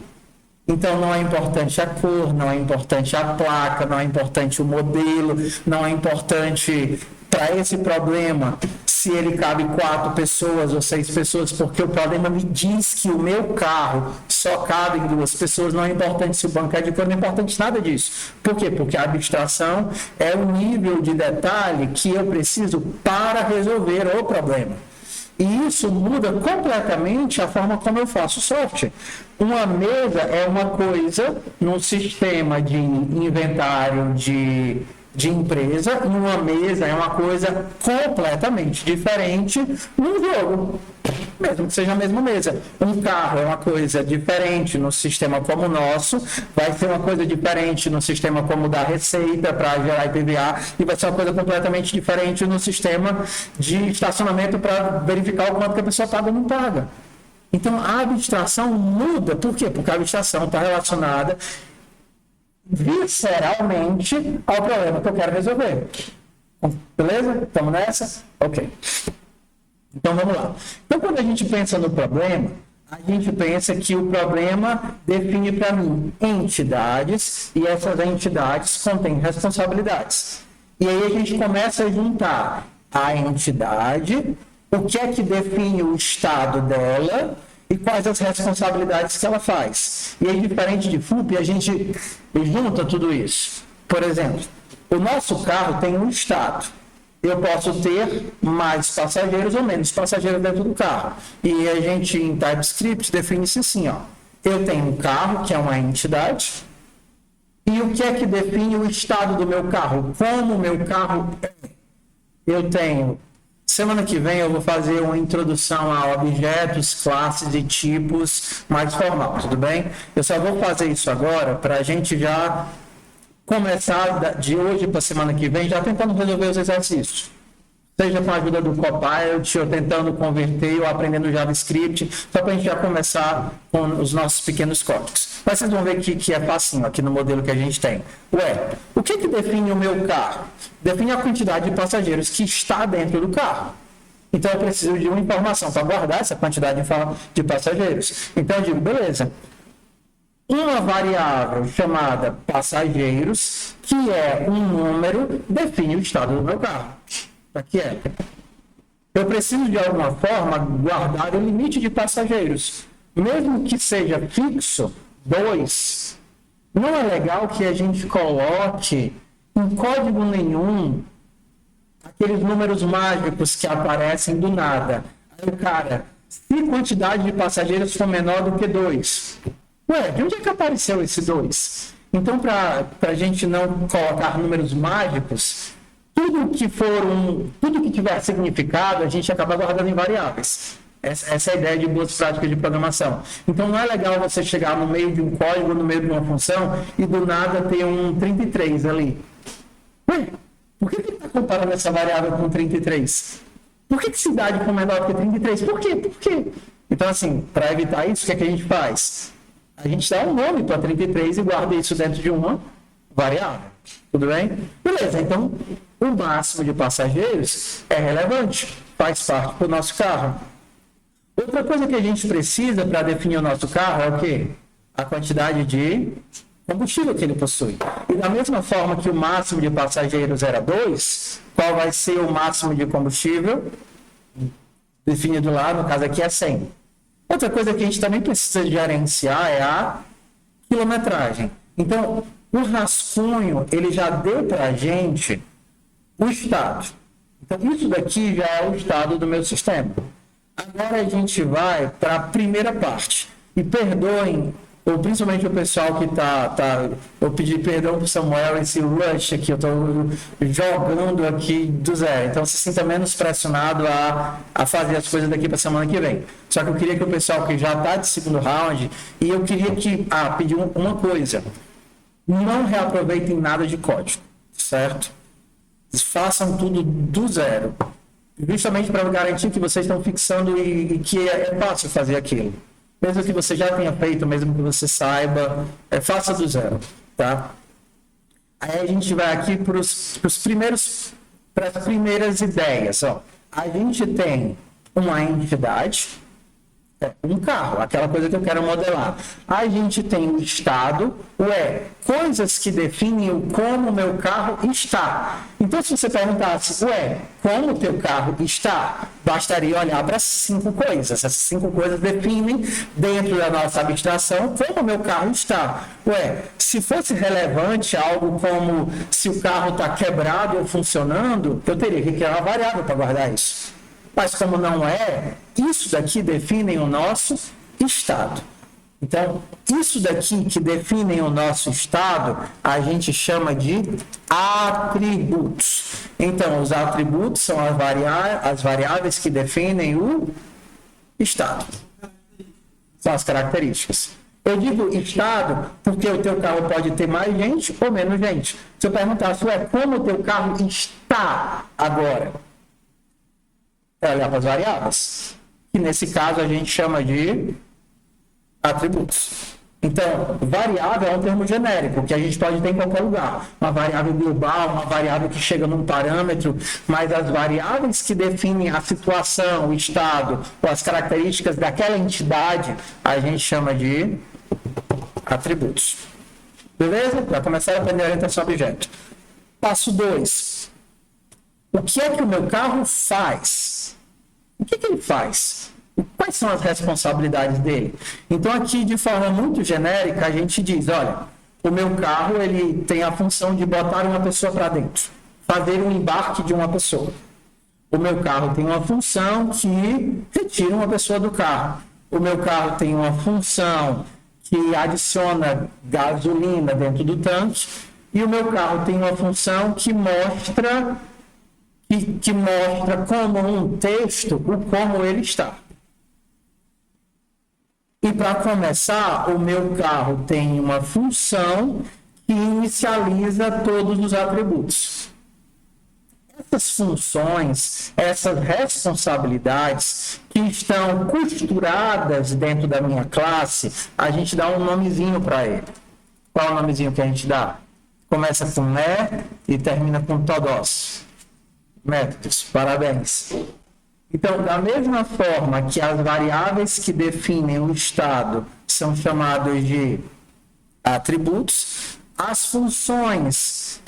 Então não é importante a cor, não é importante a placa, não é importante o modelo, não é importante para esse problema se ele cabe 4 pessoas ou 6 pessoas, porque o problema me diz que o meu carro só cabe em 2 pessoas, não é importante se o banco é de cor, não é importante nada disso. Por quê? Porque a abstração é o nível de detalhe que eu preciso para resolver o problema. E isso muda completamente a forma como eu faço software. Uma mesa é uma coisa num sistema de inventário de empresa, e uma mesa é uma coisa completamente diferente num jogo, mesmo que seja a mesma mesa. Um carro é uma coisa diferente no sistema como o nosso, vai ser uma coisa diferente no sistema como o da Receita para gerar IPVA, e vai ser uma coisa completamente diferente no sistema de estacionamento para verificar o quanto que a pessoa paga ou não paga. Então a abstração muda. Por quê? Porque a abstração está relacionada visceralmente ao problema que eu quero resolver. Beleza? Estamos nessa? Ok. Então vamos lá. Então quando a gente pensa no problema, a gente pensa que o problema define para mim entidades, e essas entidades contêm responsabilidades. E aí a gente começa a juntar a entidade, o que é que define o estado dela e quais as responsabilidades que ela faz. E aí, diferente de FUP, a gente junta tudo isso. Por exemplo, o nosso carro tem um estado. Eu posso ter mais passageiros ou menos passageiros dentro do carro. E a gente, em TypeScript, define isso assim, ó. Eu tenho um carro, que é uma entidade, E o que é que define o estado do meu carro? Como o meu carro é? Eu tenho... Semana que vem eu vou fazer uma introdução a objetos, classes e tipos mais formal, tudo bem? Eu só vou fazer isso agora para a gente já começar de hoje para a semana que vem já tentando resolver os exercícios. Seja com a ajuda do Copilot, ou tentando converter, ou aprendendo JavaScript, só para a gente já começar com os nossos pequenos códigos. Mas vocês vão ver que é facinho aqui no modelo que a gente tem. O que define o meu carro? Define a quantidade de passageiros que está dentro do carro. Então, eu preciso de uma informação para guardar essa quantidade de passageiros. Então, eu digo, beleza. Uma variável chamada passageiros, que é um número, define o estado do meu carro. Aqui é. Eu preciso, de alguma forma, guardar o limite de passageiros. Mesmo que seja fixo, 2, não é legal que a gente coloque em código nenhum aqueles números mágicos que aparecem do nada. Aí o cara, se a quantidade de passageiros for menor do que 2, de onde é que apareceu esse 2? Então, para a gente não colocar números mágicos, tudo que tiver significado, a gente acaba guardando em variáveis. Essa é a ideia de boas práticas de programação. Então, não é legal você chegar no meio de um código, no meio de uma função, e do nada ter um 33 ali. Por que ele está comparando essa variável com 33? Por que cidade for menor que 33? Por quê? Então, assim, para evitar isso, o que é que a gente faz? A gente dá um nome para 33 e guarda isso dentro de uma variável. Tudo bem? Beleza, então o máximo de passageiros é relevante, faz parte do nosso carro. Outra coisa que a gente precisa para definir o nosso carro é o quê? A quantidade de combustível que ele possui. E da mesma forma que o máximo de passageiros era 2, qual vai ser o máximo de combustível? Definido lá, no caso aqui é 100. Outra coisa que a gente também precisa gerenciar é a quilometragem. Então, o rascunho, ele já deu para a gente o estado. Então, isso daqui já é o estado do meu sistema. Agora a gente vai para a primeira parte. E perdoem, ou principalmente o pessoal que eu pedi perdão para o Samuel, esse rush aqui, eu estou jogando aqui do zero. Então, se sinta menos pressionado a fazer as coisas daqui para a semana que vem. Só que eu queria que o pessoal que já está de segundo round, e eu queria pedir uma coisa. Não reaproveitem nada de código, certo? Façam tudo do zero. Justamente para garantir que vocês estão fixando e que é fácil fazer aquilo. Mesmo que você já tenha feito, mesmo que você saiba, faça do zero, tá? Aí a gente vai aqui para as primeiras ideias. Ó. A gente tem uma entidade, um carro, aquela coisa que eu quero modelar. A gente tem o estado, coisas que definem o como o meu carro está. Então, se você perguntasse, como o teu carro está, bastaria olhar para 5 coisas. Essas 5 coisas definem, dentro da nossa abstração, como o meu carro está. Se fosse relevante algo como se o carro está quebrado ou funcionando, eu teria que criar uma variável para guardar isso. Mas como não é, isso daqui define o nosso estado. Então, isso daqui que define o nosso estado, a gente chama de atributos. Então, os atributos são as variáveis que definem o estado. São as características. Eu digo estado porque o teu carro pode ter mais gente ou menos gente. Se eu perguntasse, como o teu carro está agora? Olhar para as variáveis, que nesse caso a gente chama de atributos. Então, variável é um termo genérico, que a gente pode ter em qualquer lugar. Uma variável global, uma variável que chega num parâmetro, mas as variáveis que definem a situação, o estado, ou as características daquela entidade, a gente chama de atributos. Beleza? Para começar a aprender a orientação a objeto. Passo 2. O que é que o meu carro faz? O que ele faz? Quais são as responsabilidades dele? Então, aqui, de forma muito genérica, a gente diz, olha, o meu carro ele tem a função de botar uma pessoa para dentro, fazer um embarque de uma pessoa. O meu carro tem uma função que retira uma pessoa do carro. O meu carro tem uma função que adiciona gasolina dentro do tanque, e o meu carro tem uma função que mostra como um texto o como ele está. E para começar, o meu carro tem uma função que inicializa todos os atributos. Essas funções, essas responsabilidades que estão costuradas dentro da minha classe, a gente dá um nomezinho para ele. Qual é o nomezinho que a gente dá? Começa com e termina com todos. Métodos, parabéns. Então, da mesma forma que as variáveis que definem o estado são chamadas de atributos, as funções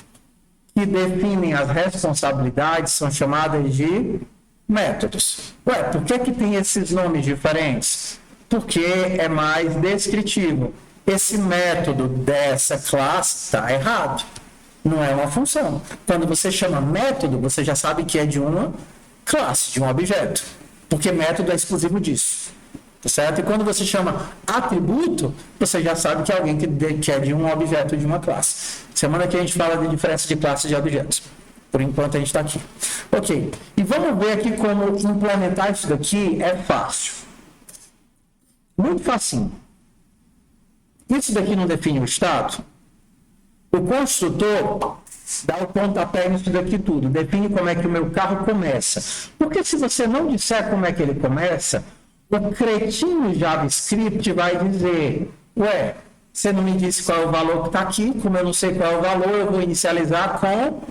que definem as responsabilidades são chamadas de métodos. Ué, por que tem esses nomes diferentes? Porque é mais descritivo. Esse método dessa classe está errado. Não é uma função. Quando você chama método, você já sabe que é de uma classe, de um objeto. Porque método é exclusivo disso. Tá certo? E quando você chama atributo, você já sabe que é alguém que é de um objeto de uma classe. Semana que a gente fala de diferença de classes de objetos. Por enquanto a gente está aqui. Ok. E vamos ver aqui como implementar isso daqui é fácil. Muito facinho. Isso daqui não define o estado? O construtor dá o pontapé nisso daqui tudo, define como é que o meu carro começa. Porque se você não disser como é que ele começa, o cretino JavaScript vai dizer, ué, você não me disse qual é o valor que está aqui, como eu não sei qual é o valor, eu vou inicializar com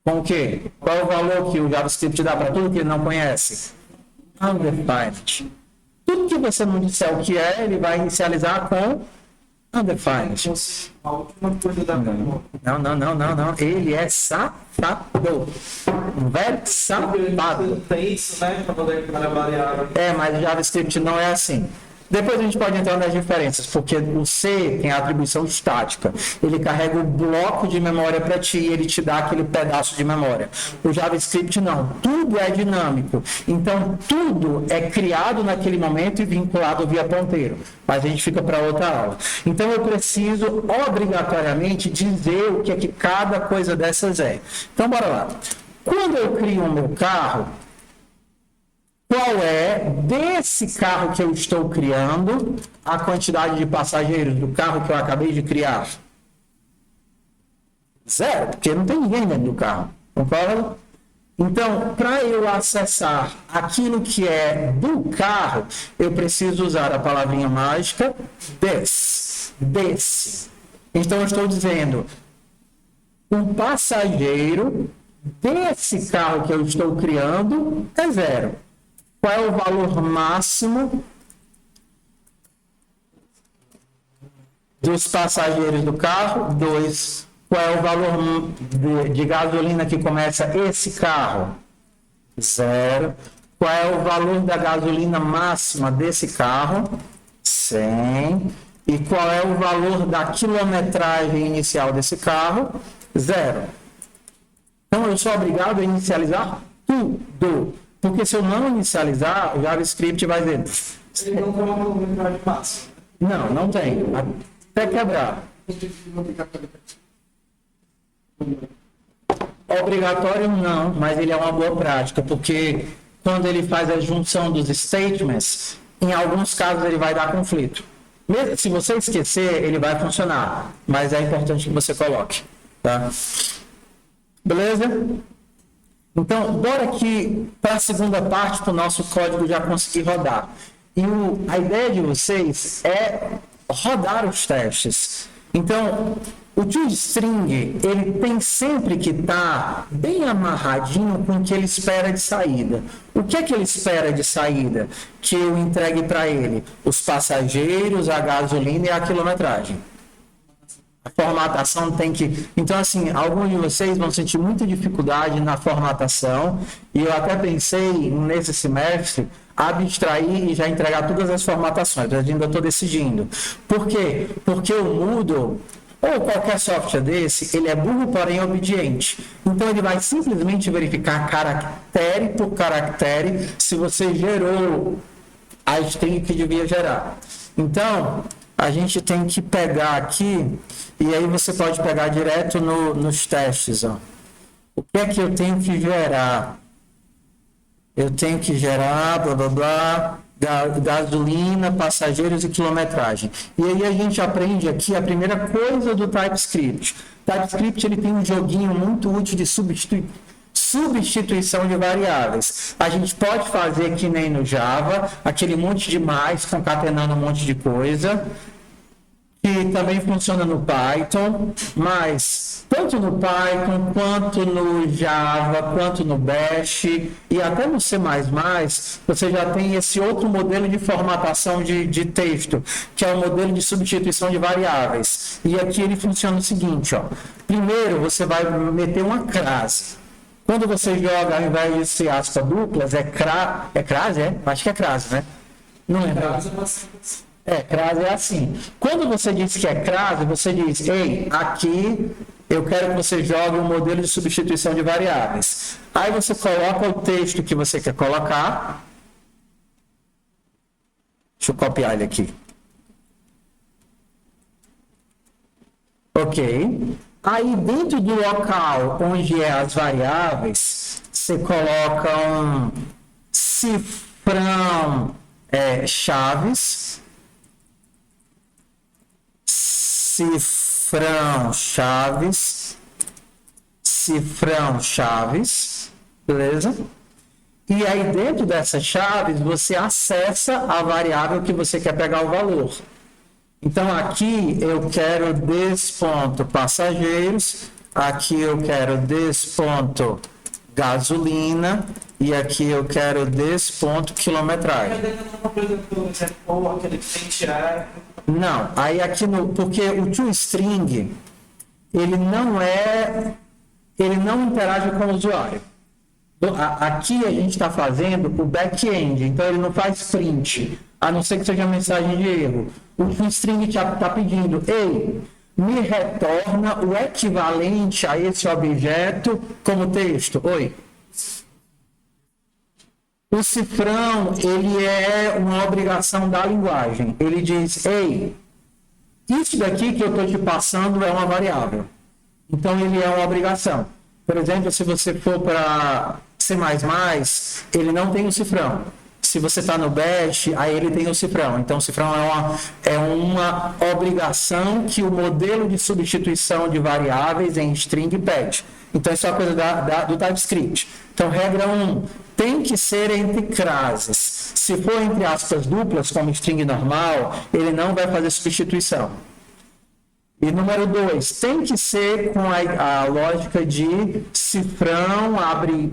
o quê? Qual é o valor que o JavaScript dá para tudo que ele não conhece? Undefined. Tudo que você não disser o que é, ele vai inicializar com undefined. A última coisa da memória. Não. Ele é safado. Um velho safado. Tem isso, né? Para poder criar a variável. É, mas o JavaScript não é assim. Depois a gente pode entrar nas diferenças, porque o C tem a atribuição estática. Ele carrega o bloco de memória para ti e ele te dá aquele pedaço de memória. O JavaScript não. Tudo é dinâmico. Então, tudo é criado naquele momento e vinculado via ponteiro. Mas a gente fica para outra aula. Então, eu preciso obrigatoriamente dizer o que é que cada coisa dessas é. Então, bora lá. Quando eu crio o meu carro, qual é, desse carro que eu estou criando, a quantidade de passageiros do carro que eu acabei de criar? 0, porque não tem ninguém dentro do carro. Concorda? Então, para eu acessar aquilo que é do carro, eu preciso usar a palavrinha mágica desse. Então, eu estou dizendo, um passageiro desse carro que eu estou criando é 0. Qual é o valor máximo dos passageiros do carro? 2. Qual é o valor de gasolina que começa esse carro? 0. Qual é o valor da gasolina máxima desse carro? 100. E qual é o valor da quilometragem inicial desse carro? 0. Então, eu sou obrigado a inicializar tudo. Porque se eu não inicializar, o JavaScript vai dizer... Ele não coloca o quilometragem máximo. Não tem. Até quebrar. Obrigatório não, mas ele é uma boa prática, porque quando ele faz a junção dos statements, em alguns casos ele vai dar conflito. Mesmo se você esquecer, ele vai funcionar, mas é importante que você coloque. Tá? Beleza? Então, bora aqui para a segunda parte, para o nosso código já conseguir rodar. E a ideia de vocês é rodar os testes. Então, o toString, ele tem sempre que estar bem amarradinho com o que ele espera de saída. O que é que ele espera de saída? Que eu entregue para ele os passageiros, a gasolina e a quilometragem. A formatação tem que... Então, assim, alguns de vocês vão sentir muita dificuldade na formatação, e eu até pensei, nesse semestre, abstrair e já entregar todas as formatações. Eu ainda estou decidindo. Por quê? Porque o Moodle, ou qualquer software desse, ele é burro, porém obediente. Então, ele vai simplesmente verificar caractere por caractere se você gerou a string que devia gerar. Então, a gente tem que pegar aqui, e aí você pode pegar direto nos testes. Ó. O que é que eu tenho que gerar? Eu tenho que gerar, blá, blá, blá, gasolina, passageiros e quilometragem. E aí a gente aprende aqui a primeira coisa do TypeScript. TypeScript ele tem um joguinho muito útil de substituição de variáveis. A gente pode fazer que nem no Java, aquele monte de mais, concatenando um monte de coisa, que também funciona no Python, mas tanto no Python, quanto no Java, quanto no Bash e até no C++, você já tem esse outro modelo de formatação de texto, que é o modelo de substituição de variáveis. E aqui ele funciona o seguinte, ó. Primeiro você vai meter uma crase. Quando você joga, ao invés de ser aspas duplas, é crase, é? Acho que é crase, né? Não é crase. Crase é assim. Quando você diz que é crase, você diz, ei, aqui eu quero que você jogue um modelo de substituição de variáveis. Aí você coloca o texto que você quer colocar. Deixa eu copiar ele aqui. Ok. Aí dentro do local onde é as variáveis, você coloca um cifrão chaves. Cifrão chaves, beleza? E aí dentro dessas chaves você acessa a variável que você quer pegar o valor. Então aqui eu quero des.passageiros, aqui eu quero des.gasolina e aqui eu quero des.quilometragem. Não, aí aqui porque o toString ele não interage com o usuário. Aqui a gente está fazendo o back-end, então ele não faz print, a não ser que seja mensagem de erro. O toString está pedindo, ei, me retorna o equivalente a esse objeto como texto. Oi. O cifrão, ele é uma obrigação da linguagem. Ele diz, ei, isso daqui que eu estou te passando é uma variável. Então, ele é uma obrigação. Por exemplo, se você for para C++, ele não tem o cifrão. Se você está no Bash, aí ele tem o cifrão. Então, o cifrão é uma obrigação que o modelo de substituição de variáveis em string pede. Então, isso é uma coisa do TypeScript. Então, regra 1, tem que ser entre crases. Se for entre aspas duplas, como string normal, ele não vai fazer substituição. E número 2, tem que ser com a lógica de cifrão, abre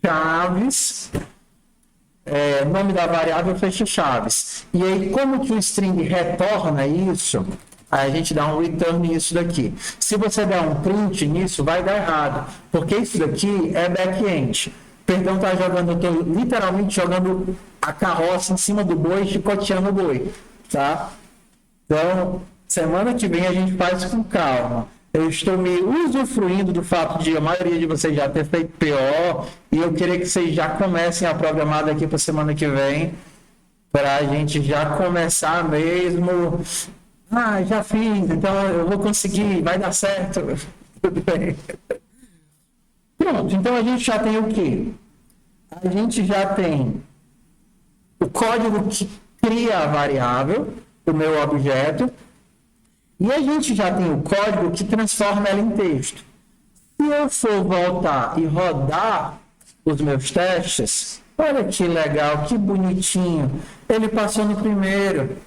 chaves, nome da variável, fecha chaves. E aí, como que o string retorna isso, aí a gente dá um return nisso daqui. Se você der um print nisso, vai dar errado, porque isso daqui é back-end. Perdão, tá jogando, eu tô literalmente jogando a carroça em cima do boi, chicoteando o boi, tá? Então, semana que vem a gente faz com calma. Eu estou me usufruindo do fato de a maioria de vocês já ter feito PO e eu queria que vocês já comecem a programar daqui para semana que vem, para a gente já começar mesmo. Já fiz, então eu vou conseguir, vai dar certo. Tudo bem. Pronto, então a gente já tem o quê? A gente já tem o código que cria a variável, o meu objeto, e a gente já tem o código que transforma ela em texto. Se eu for voltar e rodar os meus testes, olha que legal, que bonitinho, ele passou no primeiro.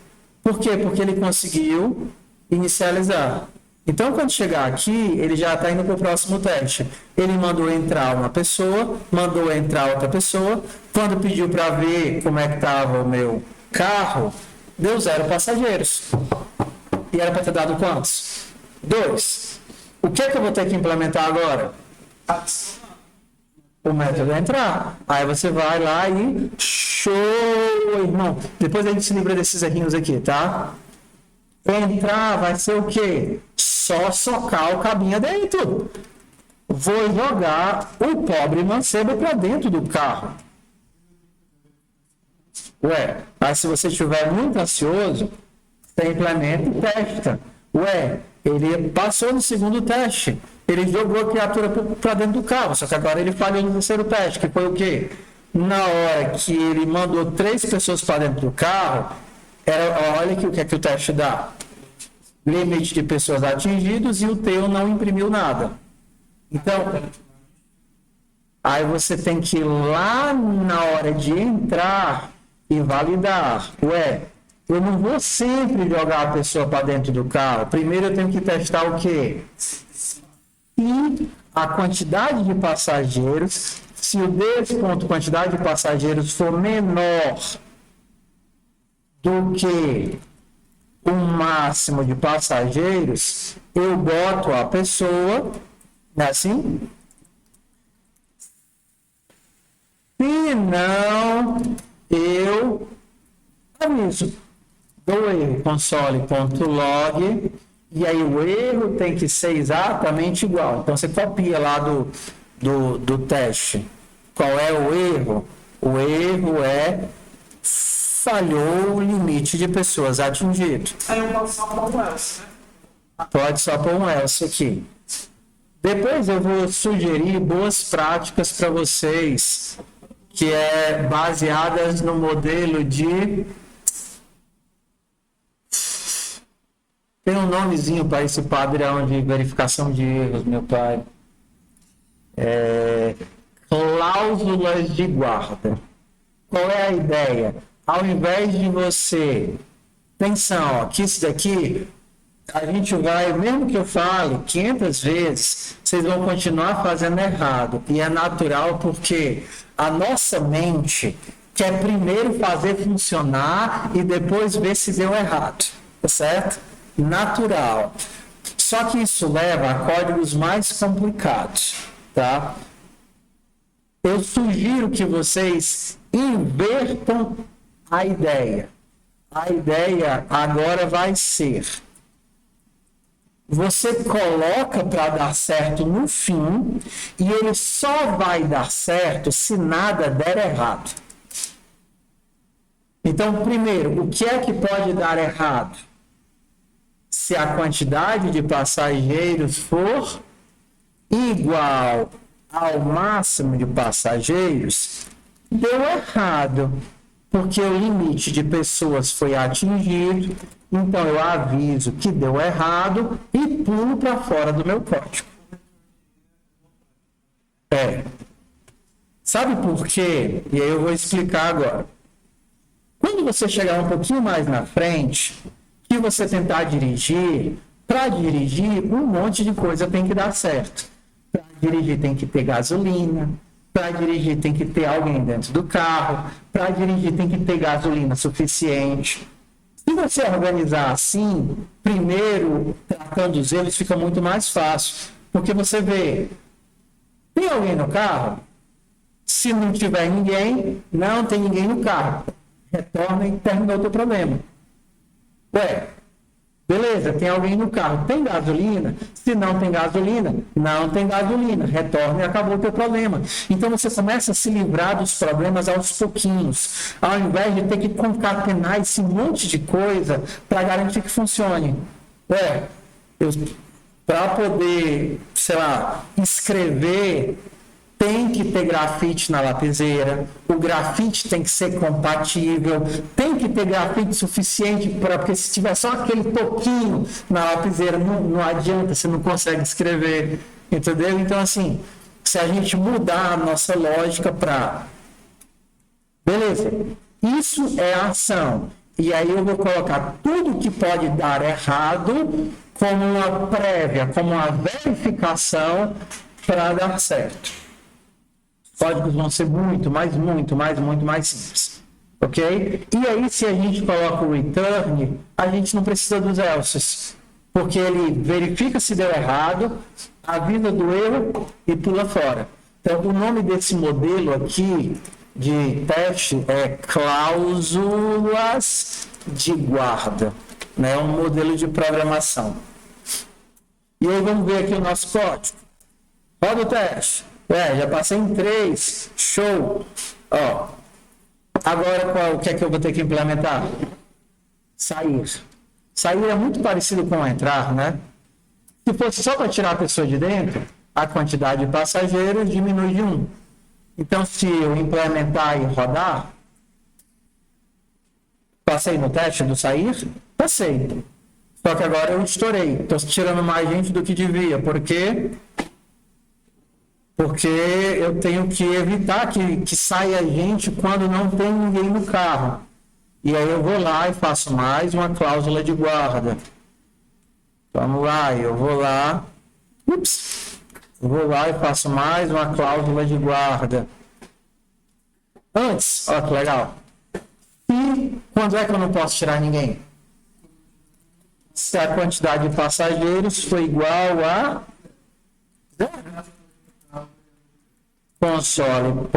Por quê? Porque ele conseguiu inicializar. Então, quando chegar aqui, ele já está indo para o próximo teste. Ele mandou entrar uma pessoa, mandou entrar outra pessoa. Quando pediu para ver como é que estava o meu carro, deu 0 passageiros. E era para ter dado quantos? 2. O que é que eu vou ter que implementar agora? O método é entrar. Aí você vai lá e... Show, irmão! Depois a gente se livra desses errinhos aqui, tá? Entrar vai ser o quê? Só socar o cabinho dentro. Vou jogar o pobre mancebo para dentro do carro. Ué, aí se você estiver muito ansioso, você implementa e testa. Ué, ele passou no segundo teste. Ele jogou a criatura para dentro do carro, só que agora ele falhou no terceiro teste, que foi o quê? Na hora que ele mandou 3 pessoas para dentro do carro, olha aqui o que é que o teste dá. Limite de pessoas atingidos e o teu não imprimiu nada. Então, aí você tem que ir lá na hora de entrar e validar. Ué, eu não vou sempre jogar a pessoa para dentro do carro. Primeiro eu tenho que testar o quê? E a quantidade de passageiros, se o desconto quantidade de passageiros for menor do que o máximo de passageiros, eu boto a pessoa, não é assim? Se não, eu aviso. Dou erro console.log, e aí o erro tem que ser exatamente igual. Então você copia lá do teste. Qual é o erro? O erro é falhou o limite de pessoas atingido. Aí eu posso só pôr um else, né? Pode só pôr um else aqui. Depois eu vou sugerir boas práticas para vocês, que é baseadas no modelo de... Tem um nomezinho para esse padrão de verificação de erros, meu pai. Cláusulas de guarda. Qual é a ideia? Ao invés de você pensar, que isso daqui, a gente vai, mesmo que eu fale 500 vezes, vocês vão continuar fazendo errado. E é natural porque a nossa mente quer primeiro fazer funcionar e depois ver se deu errado. Tá certo? Natural. Só que isso leva a códigos mais complicados, tá? Eu sugiro que vocês invertam a ideia. A ideia agora vai ser: você coloca para dar certo no fim e ele só vai dar certo se nada der errado. Então, primeiro, o que é que pode dar errado? Se a quantidade de passageiros for igual ao máximo de passageiros, deu errado, porque o limite de pessoas foi atingido, então eu aviso que deu errado e pulo para fora do meu código. Sabe por quê? E aí eu vou explicar agora. Quando você chegar um pouquinho mais na frente, que você tentar dirigir, para dirigir, um monte de coisa tem que dar certo. Para dirigir tem que ter gasolina, para dirigir tem que ter alguém dentro do carro, para dirigir tem que ter gasolina suficiente. Se você organizar assim, primeiro, tratando os erros, fica muito mais fácil. Porque você vê, tem alguém no carro? Se não tiver ninguém, não tem ninguém no carro. Retorna e terminou o teu problema. Ué, beleza, tem alguém no carro, tem gasolina? Se não tem gasolina, não tem gasolina. Retorna e acabou o teu problema. Então você começa a se livrar dos problemas aos pouquinhos, ao invés de ter que concatenar esse monte de coisa para garantir que funcione. Ué, para poder, sei lá, escrever, tem que ter grafite na lapiseira, o grafite tem que ser compatível, tem que ter grafite suficiente, porque se tiver só aquele toquinho na lapiseira, não adianta, você não consegue escrever, entendeu? Então, assim, se a gente mudar a nossa lógica para... Beleza, isso é a ação. E aí eu vou colocar tudo que pode dar errado como uma prévia, como uma verificação para dar certo. Códigos vão ser muito mais simples. Ok? E aí, se a gente coloca o return, a gente não precisa dos else's. Porque ele verifica se deu errado, avisa do erro e pula fora. Então, o nome desse modelo aqui de teste é cláusulas de guarda. É um modelo de programação. E aí, vamos ver aqui o nosso código. Roda o teste. Já passei em 3. Show. Ó. Agora, o que é que eu vou ter que implementar? Sair. Sair é muito parecido com entrar, né? Se fosse só para tirar a pessoa de dentro, a quantidade de passageiros diminui de 1. Então, se eu implementar e rodar, passei no teste do sair? Passei. Só que agora eu estourei. Estou tirando mais gente do que devia. Por quê? Porque eu tenho que evitar que saia gente quando não tem ninguém no carro. E aí eu vou lá e faço mais uma cláusula de guarda. Vamos lá, eu vou lá. Eu vou lá e faço mais uma cláusula de guarda. Antes, olha que legal. E quando é que eu não posso tirar ninguém? Se a quantidade de passageiros for igual a zero. Console.log,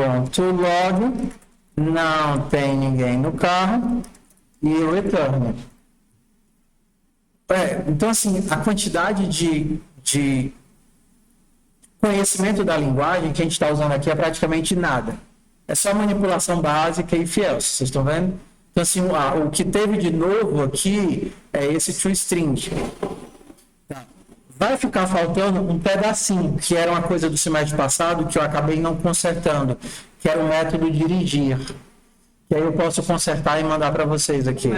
não tem ninguém no carro e eu retorno. Então, assim, a quantidade de conhecimento da linguagem que a gente está usando aqui é praticamente nada. É só manipulação básica e fiel, vocês estão vendo? Então, assim, o que teve de novo aqui é esse toString. Vai ficar faltando um pedacinho, que era uma coisa do semestre passado, que eu acabei não consertando, que era o método dirigir. Que aí eu posso consertar e mandar para vocês aqui.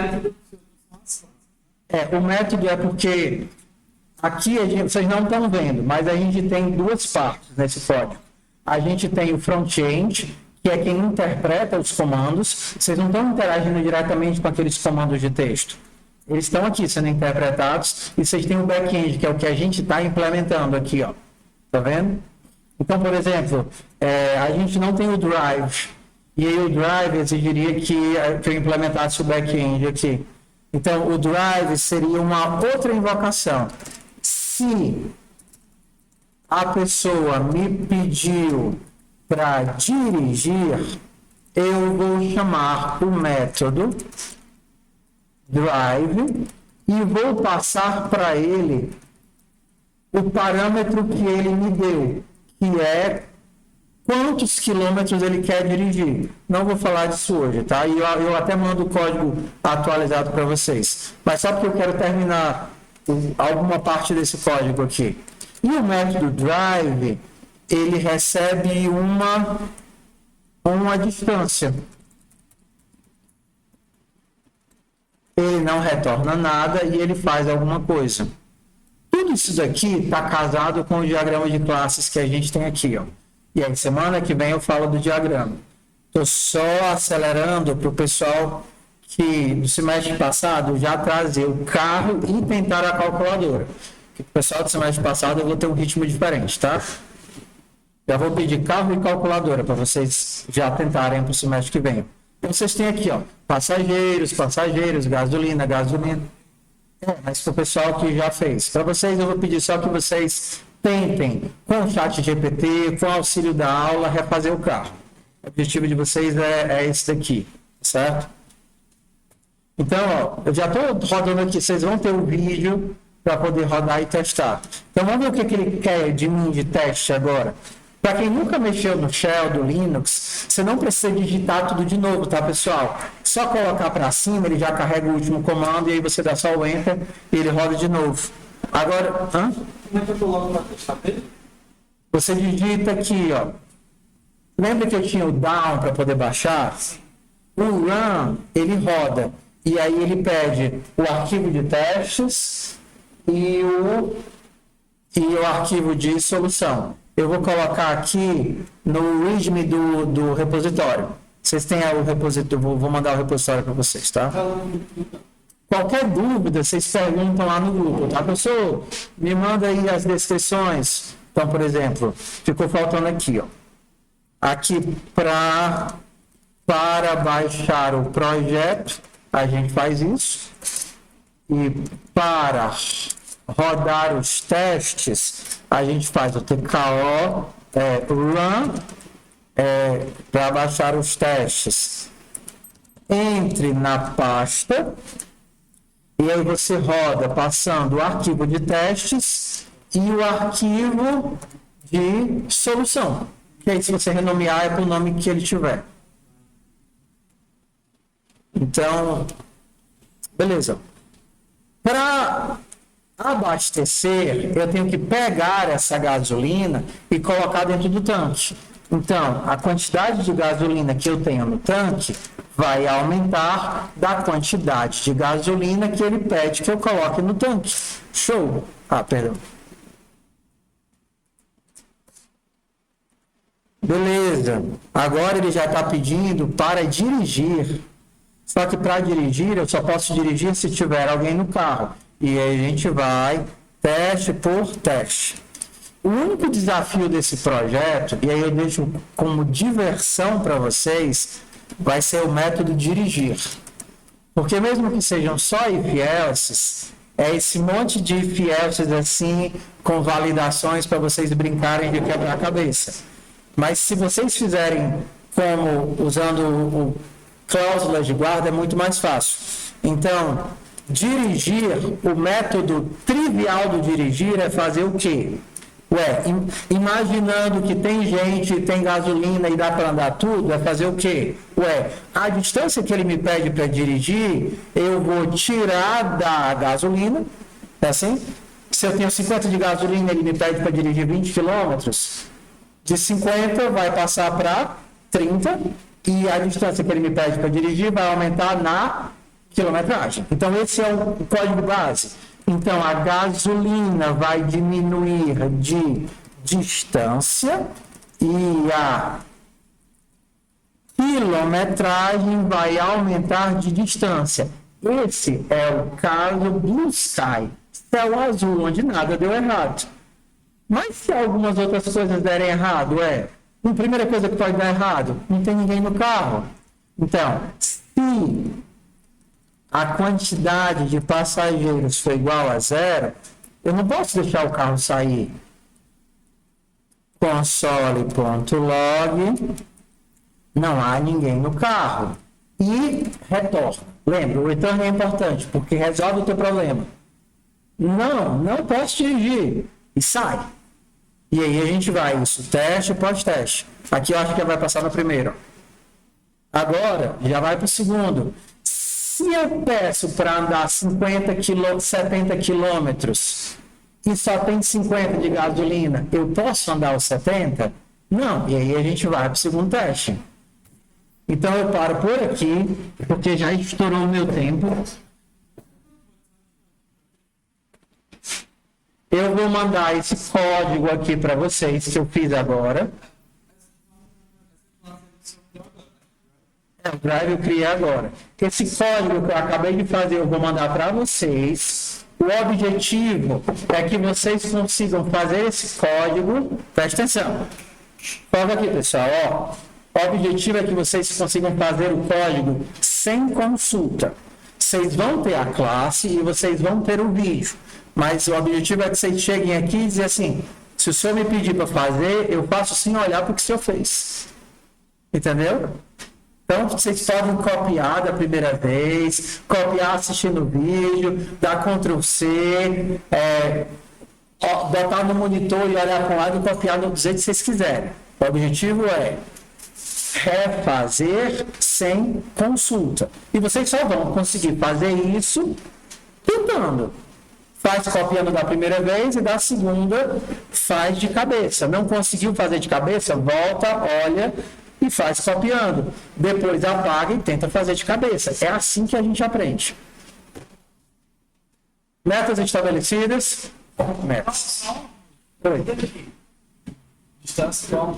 O método é porque aqui vocês não estão vendo, mas a gente tem duas partes nesse código. A gente tem o front-end, que é quem interpreta os comandos. Vocês não estão interagindo diretamente com aqueles comandos de texto. Eles estão aqui sendo interpretados e vocês têm o back-end, que é o que a gente está implementando aqui, ó. Tá vendo? Então, por exemplo, a gente não tem o drive. E aí o drive exigiria que eu implementasse o back-end aqui. Então, o drive seria uma outra invocação. Se a pessoa me pediu para dirigir, eu vou chamar o método drive e vou passar para ele o parâmetro que ele me deu, que é quantos quilômetros ele quer dirigir. Não vou falar disso hoje, tá? E eu até mando o código atualizado para vocês. Mas só porque eu quero terminar alguma parte desse código aqui. E o método drive, ele recebe uma distância. Ele não retorna nada e ele faz alguma coisa. Tudo isso daqui está casado com o diagrama de classes que a gente tem aqui, ó. E aí, semana que vem eu falo do diagrama. Estou só acelerando para o pessoal que no semestre passado já trazia o carro e tentar a calculadora. Porque o pessoal do semestre passado eu vou ter um ritmo diferente, tá? Já vou pedir carro e calculadora para vocês já tentarem para o semestre que vem. Então, vocês têm aqui, ó, passageiros, gasolina. Mas para o pessoal que já fez. Para vocês, eu vou pedir só que vocês tentem, com o chat GPT, com o auxílio da aula, refazer o carro. O objetivo de vocês é esse daqui, certo? Então, ó, eu já estou rodando aqui, vocês vão ter o vídeo para poder rodar e testar. Então, vamos ver o que ele quer de mim de teste agora. Para quem nunca mexeu no Shell do Linux, você não precisa digitar tudo de novo, tá, pessoal? Só colocar para cima, ele já carrega o último comando e aí você dá só o Enter e ele roda de novo. Agora, como é que eu coloco para testar dele? Você digita aqui, ó. Lembra que eu tinha o down para poder baixar? O run, ele roda. E aí ele pede o arquivo de testes e o arquivo de solução. Eu vou colocar aqui no README do repositório. Vocês têm o repositório, vou mandar o repositório para vocês, tá? Qualquer dúvida, vocês perguntam lá no grupo, tá, professor? Me manda aí as descrições. Então, por exemplo, ficou faltando aqui, ó. Aqui para baixar o projeto, a gente faz isso. E para rodar os testes, a gente faz o TKO run para baixar os testes. Entre na pasta e aí você roda passando o arquivo de testes e o arquivo de solução. Que aí, se você renomear, é para o nome que ele tiver. Então, beleza. Para abastecer, eu tenho que pegar essa gasolina e colocar dentro do tanque. Então, a quantidade de gasolina que eu tenho no tanque vai aumentar da quantidade de gasolina que ele pede que eu coloque no tanque. Show! Ah, perdão. Beleza. Agora ele já está pedindo para dirigir. Só que para dirigir, eu só posso dirigir se tiver alguém no carro. E aí a gente vai teste por teste. O único desafio desse projeto, e aí eu deixo como diversão para vocês, vai ser o método dirigir. Porque mesmo que sejam só if-elses, é esse monte de if-elses assim, com validações para vocês brincarem de quebrar a cabeça. Mas se vocês fizerem como usando o cláusulas de guarda, é muito mais fácil. Então, dirigir, o método trivial do dirigir é fazer o quê? Imaginando que tem gente, tem gasolina e dá para andar tudo, é fazer o quê? A distância que ele me pede para dirigir, eu vou tirar da gasolina, é assim? Se eu tenho 50 de gasolina, ele me pede para dirigir 20 quilômetros, de 50 vai passar para 30, e a distância que ele me pede para dirigir vai aumentar na quilometragem. Então, esse é o código base. Então, a gasolina vai diminuir de distância e a quilometragem vai aumentar de distância. Esse é o caso Blue Sky, céu azul, onde nada deu errado. Mas se algumas outras coisas derem errado, a primeira coisa que pode dar errado, não tem ninguém no carro. Então, se a quantidade de passageiros for igual a 0, eu não posso deixar o carro sair. Console.log, não há ninguém no carro. E retorna. Lembra, o return é importante, porque resolve o teu problema. Não posso dirigir. E sai. E aí a gente vai, isso, teste, pós-teste. Aqui eu acho que vai passar no primeiro. Agora, já vai para o segundo. Se eu peço para andar 70 quilômetros e só tem 50 de gasolina, eu posso andar os 70? Não. E aí a gente vai para o segundo teste. Então eu paro por aqui, porque já estourou o meu tempo. Eu vou mandar esse código aqui para vocês, que eu fiz agora. O Drive eu criei agora. Esse código que eu acabei de fazer, eu vou mandar para vocês. O objetivo é que vocês consigam fazer esse código. Presta atenção. Foca aqui, pessoal. O objetivo é que vocês consigam fazer o código sem consulta. Vocês vão ter a classe e vocês vão ter o vídeo. Mas o objetivo é que vocês cheguem aqui e dizem assim, se o senhor me pedir para fazer, eu faço sem olhar para o que o senhor fez. Entendeu? Então, vocês podem copiar da primeira vez, copiar assistindo o vídeo, dar Ctrl+C, botar no monitor e olhar para o lado e copiar do jeito que vocês quiserem. O objetivo é refazer sem consulta. E vocês só vão conseguir fazer isso tentando. Faz copiando da primeira vez e da segunda faz de cabeça. Não conseguiu fazer de cabeça? Volta, olha e faz copiando. Depois apaga e tenta fazer de cabeça. É assim que a gente aprende. Metas estabelecidas? Metas. Oi. Distância igual.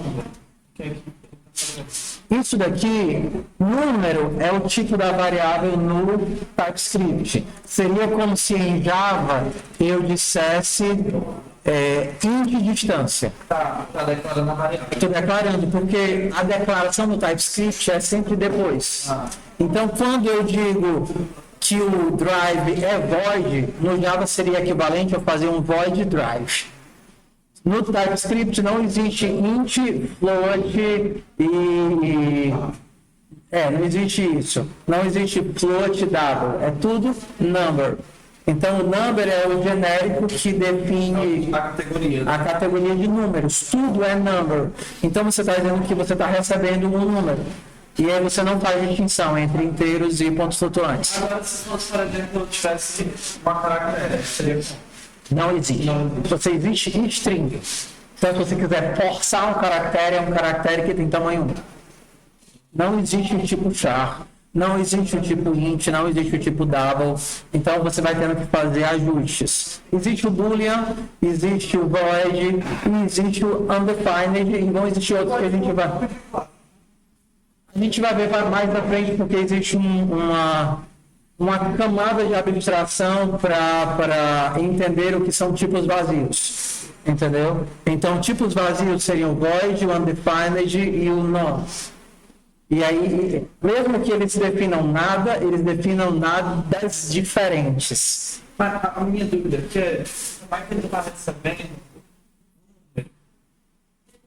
Isso daqui, número, é o tipo da variável no TypeScript. Seria como se em Java eu dissesse int distância. Tá declarando a variável. Estou declarando, porque a declaração do TypeScript é sempre depois. Então, quando eu digo que o drive é void, no Java seria equivalente a fazer um void drive. No TypeScript não existe int, float não existe isso. Não existe float double. É tudo number. Então, o number é o genérico que define a categoria de números. Tudo é number. Então, você está dizendo que você está recebendo um número. E aí você não faz distinção entre inteiros e pontos flutuantes. Agora, se fosse, por exemplo, eu tivesse uma característica, seria Não existe. Você existe string. Então, se você quiser forçar um caractere, é um caractere que tem tamanho 1. Não existe o tipo char, não existe o tipo int, não existe o tipo double. Então, você vai tendo que fazer ajustes. Existe o boolean, existe o void, e existe o undefined, e não existe outro que a gente vai... A gente vai ver mais pra frente, porque existe uma camada de abstração para entender o que são tipos vazios, entendeu? Então, tipos vazios seriam o void, o undefined e o none. E aí, mesmo que eles definam nada, eles definam nadas diferentes. Mas a minha dúvida aqui é, como é que ele vai recebendo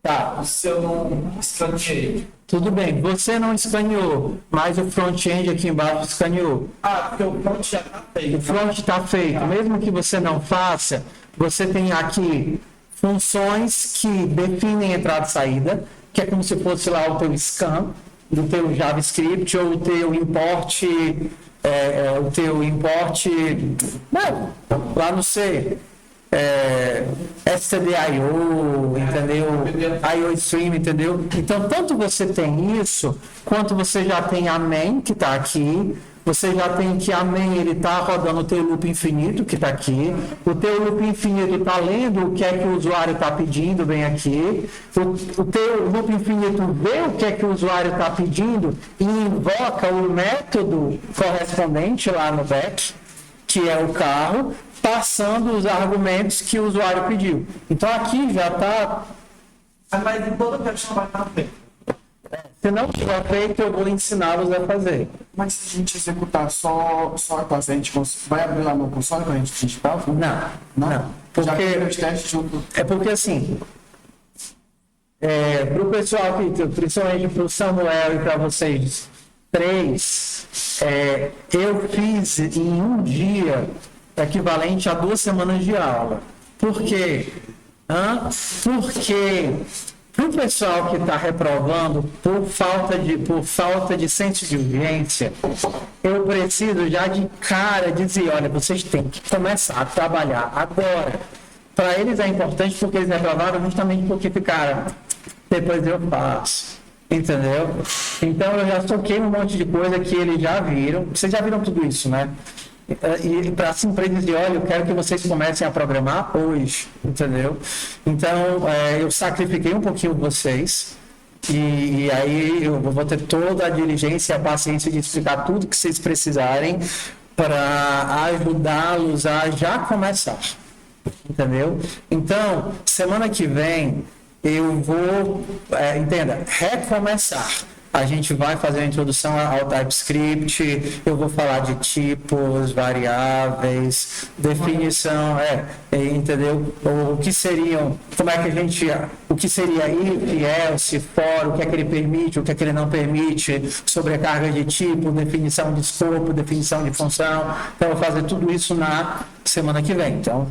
Tá, se eu não escaneei? tudo bem. Você não escaneou, mas o front-end aqui embaixo escaneou. Ah, porque o front já está feito. O front está feito. Mesmo que você não faça, você tem aqui funções que definem entrada e saída, que é como se fosse lá o teu scan do teu JavaScript ou o teu import, não, lá no C, stdio, entendeu? IOStream, entendeu? Então, tanto você tem isso, quanto você já tem a main, que está aqui, você já tem que a main, ele está rodando o teu loop infinito, que está aqui, o teu loop infinito está lendo o que é que o usuário está pedindo, bem aqui, o teu loop infinito vê o que é que o usuário está pedindo e invoca o método correspondente lá no back, que é o carro, passando os argumentos que o usuário pediu. Então aqui já está... Mas em toda questão vai estar feito. Se não tiver feito, eu vou ensiná-los a fazer. Mas se a gente executar só a classe, a gente vai abrir lá no console quando a gente digitar? Não. Já Porque, tem os testes junto. é porque assim, para o pessoal, principalmente para o Samuel e para vocês três, eu fiz em um dia equivalente a 2 semanas de aula. Por quê? Porque para o pessoal que está reprovando por falta de senso de urgência, eu preciso já de cara dizer, olha, vocês têm que começar a trabalhar agora. Para eles é importante porque eles reprovaram justamente porque ficaram, depois eu faço, entendeu? Então eu já toquei um monte de coisa que eles já viram, vocês já viram tudo isso, né? E para assim, para eles dizer, olha, eu quero que vocês comecem a programar hoje, entendeu? Então, eu sacrifiquei um pouquinho vocês, e aí eu vou ter toda a diligência e a paciência de explicar tudo que vocês precisarem para ajudá-los a já começar, entendeu? Então, semana que vem, eu vou, recomeçar. A gente vai fazer a introdução ao TypeScript, eu vou falar de tipos, variáveis, definição, entendeu? O que seriam, o que seria if, else, for, o que é que ele permite, o que é que ele não permite, sobrecarga de tipo, definição de escopo, definição de função. Então, eu vou fazer tudo isso na semana que vem. Então,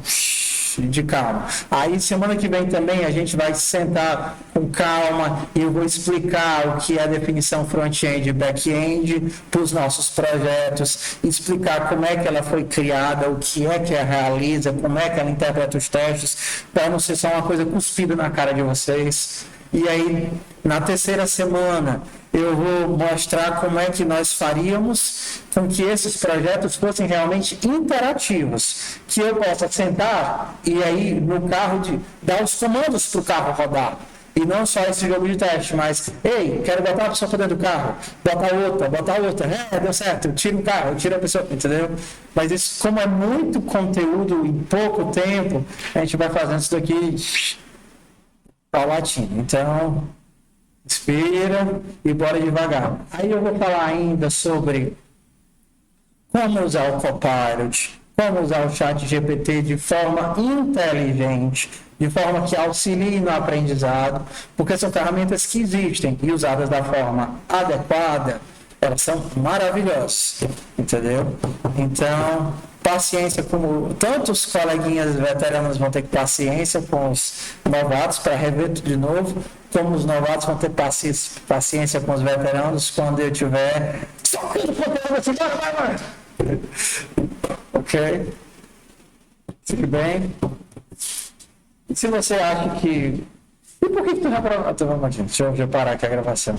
de calma. Aí semana que vem também a gente vai sentar com calma e eu vou explicar o que é a definição front-end e back-end para os nossos projetos, explicar como é que ela foi criada, o que é que ela realiza, como é que ela interpreta os testes, para não ser só uma coisa cuspida na cara de vocês. E aí, na terceira semana, eu vou mostrar como é que nós faríamos com que esses projetos fossem realmente interativos, que eu possa sentar e aí no carro dar os comandos para o carro rodar. E não só esse jogo de teste, mas, ei, quero botar a pessoa para dentro do carro, botar outra, deu certo, eu tiro o carro, eu tiro a pessoa, entendeu? Mas isso, como é muito conteúdo em pouco tempo, a gente vai fazendo isso daqui paulatino. Então, inspira e bora devagar. Aí eu vou falar ainda sobre como usar o Copilot, como usar o ChatGPT de forma inteligente, de forma que auxilie no aprendizado, porque são ferramentas que existem e usadas da forma adequada, elas são maravilhosas, entendeu? Então, paciência, como tantos coleguinhas veteranos vão ter que paciência com os novatos para rever tudo de novo, como os novatos vão ter paciência com os veteranos quando eu tiver. Ok? Tudo bem? Se você acha que. E por que tu reprovou? Deixa eu parar aqui a gravação.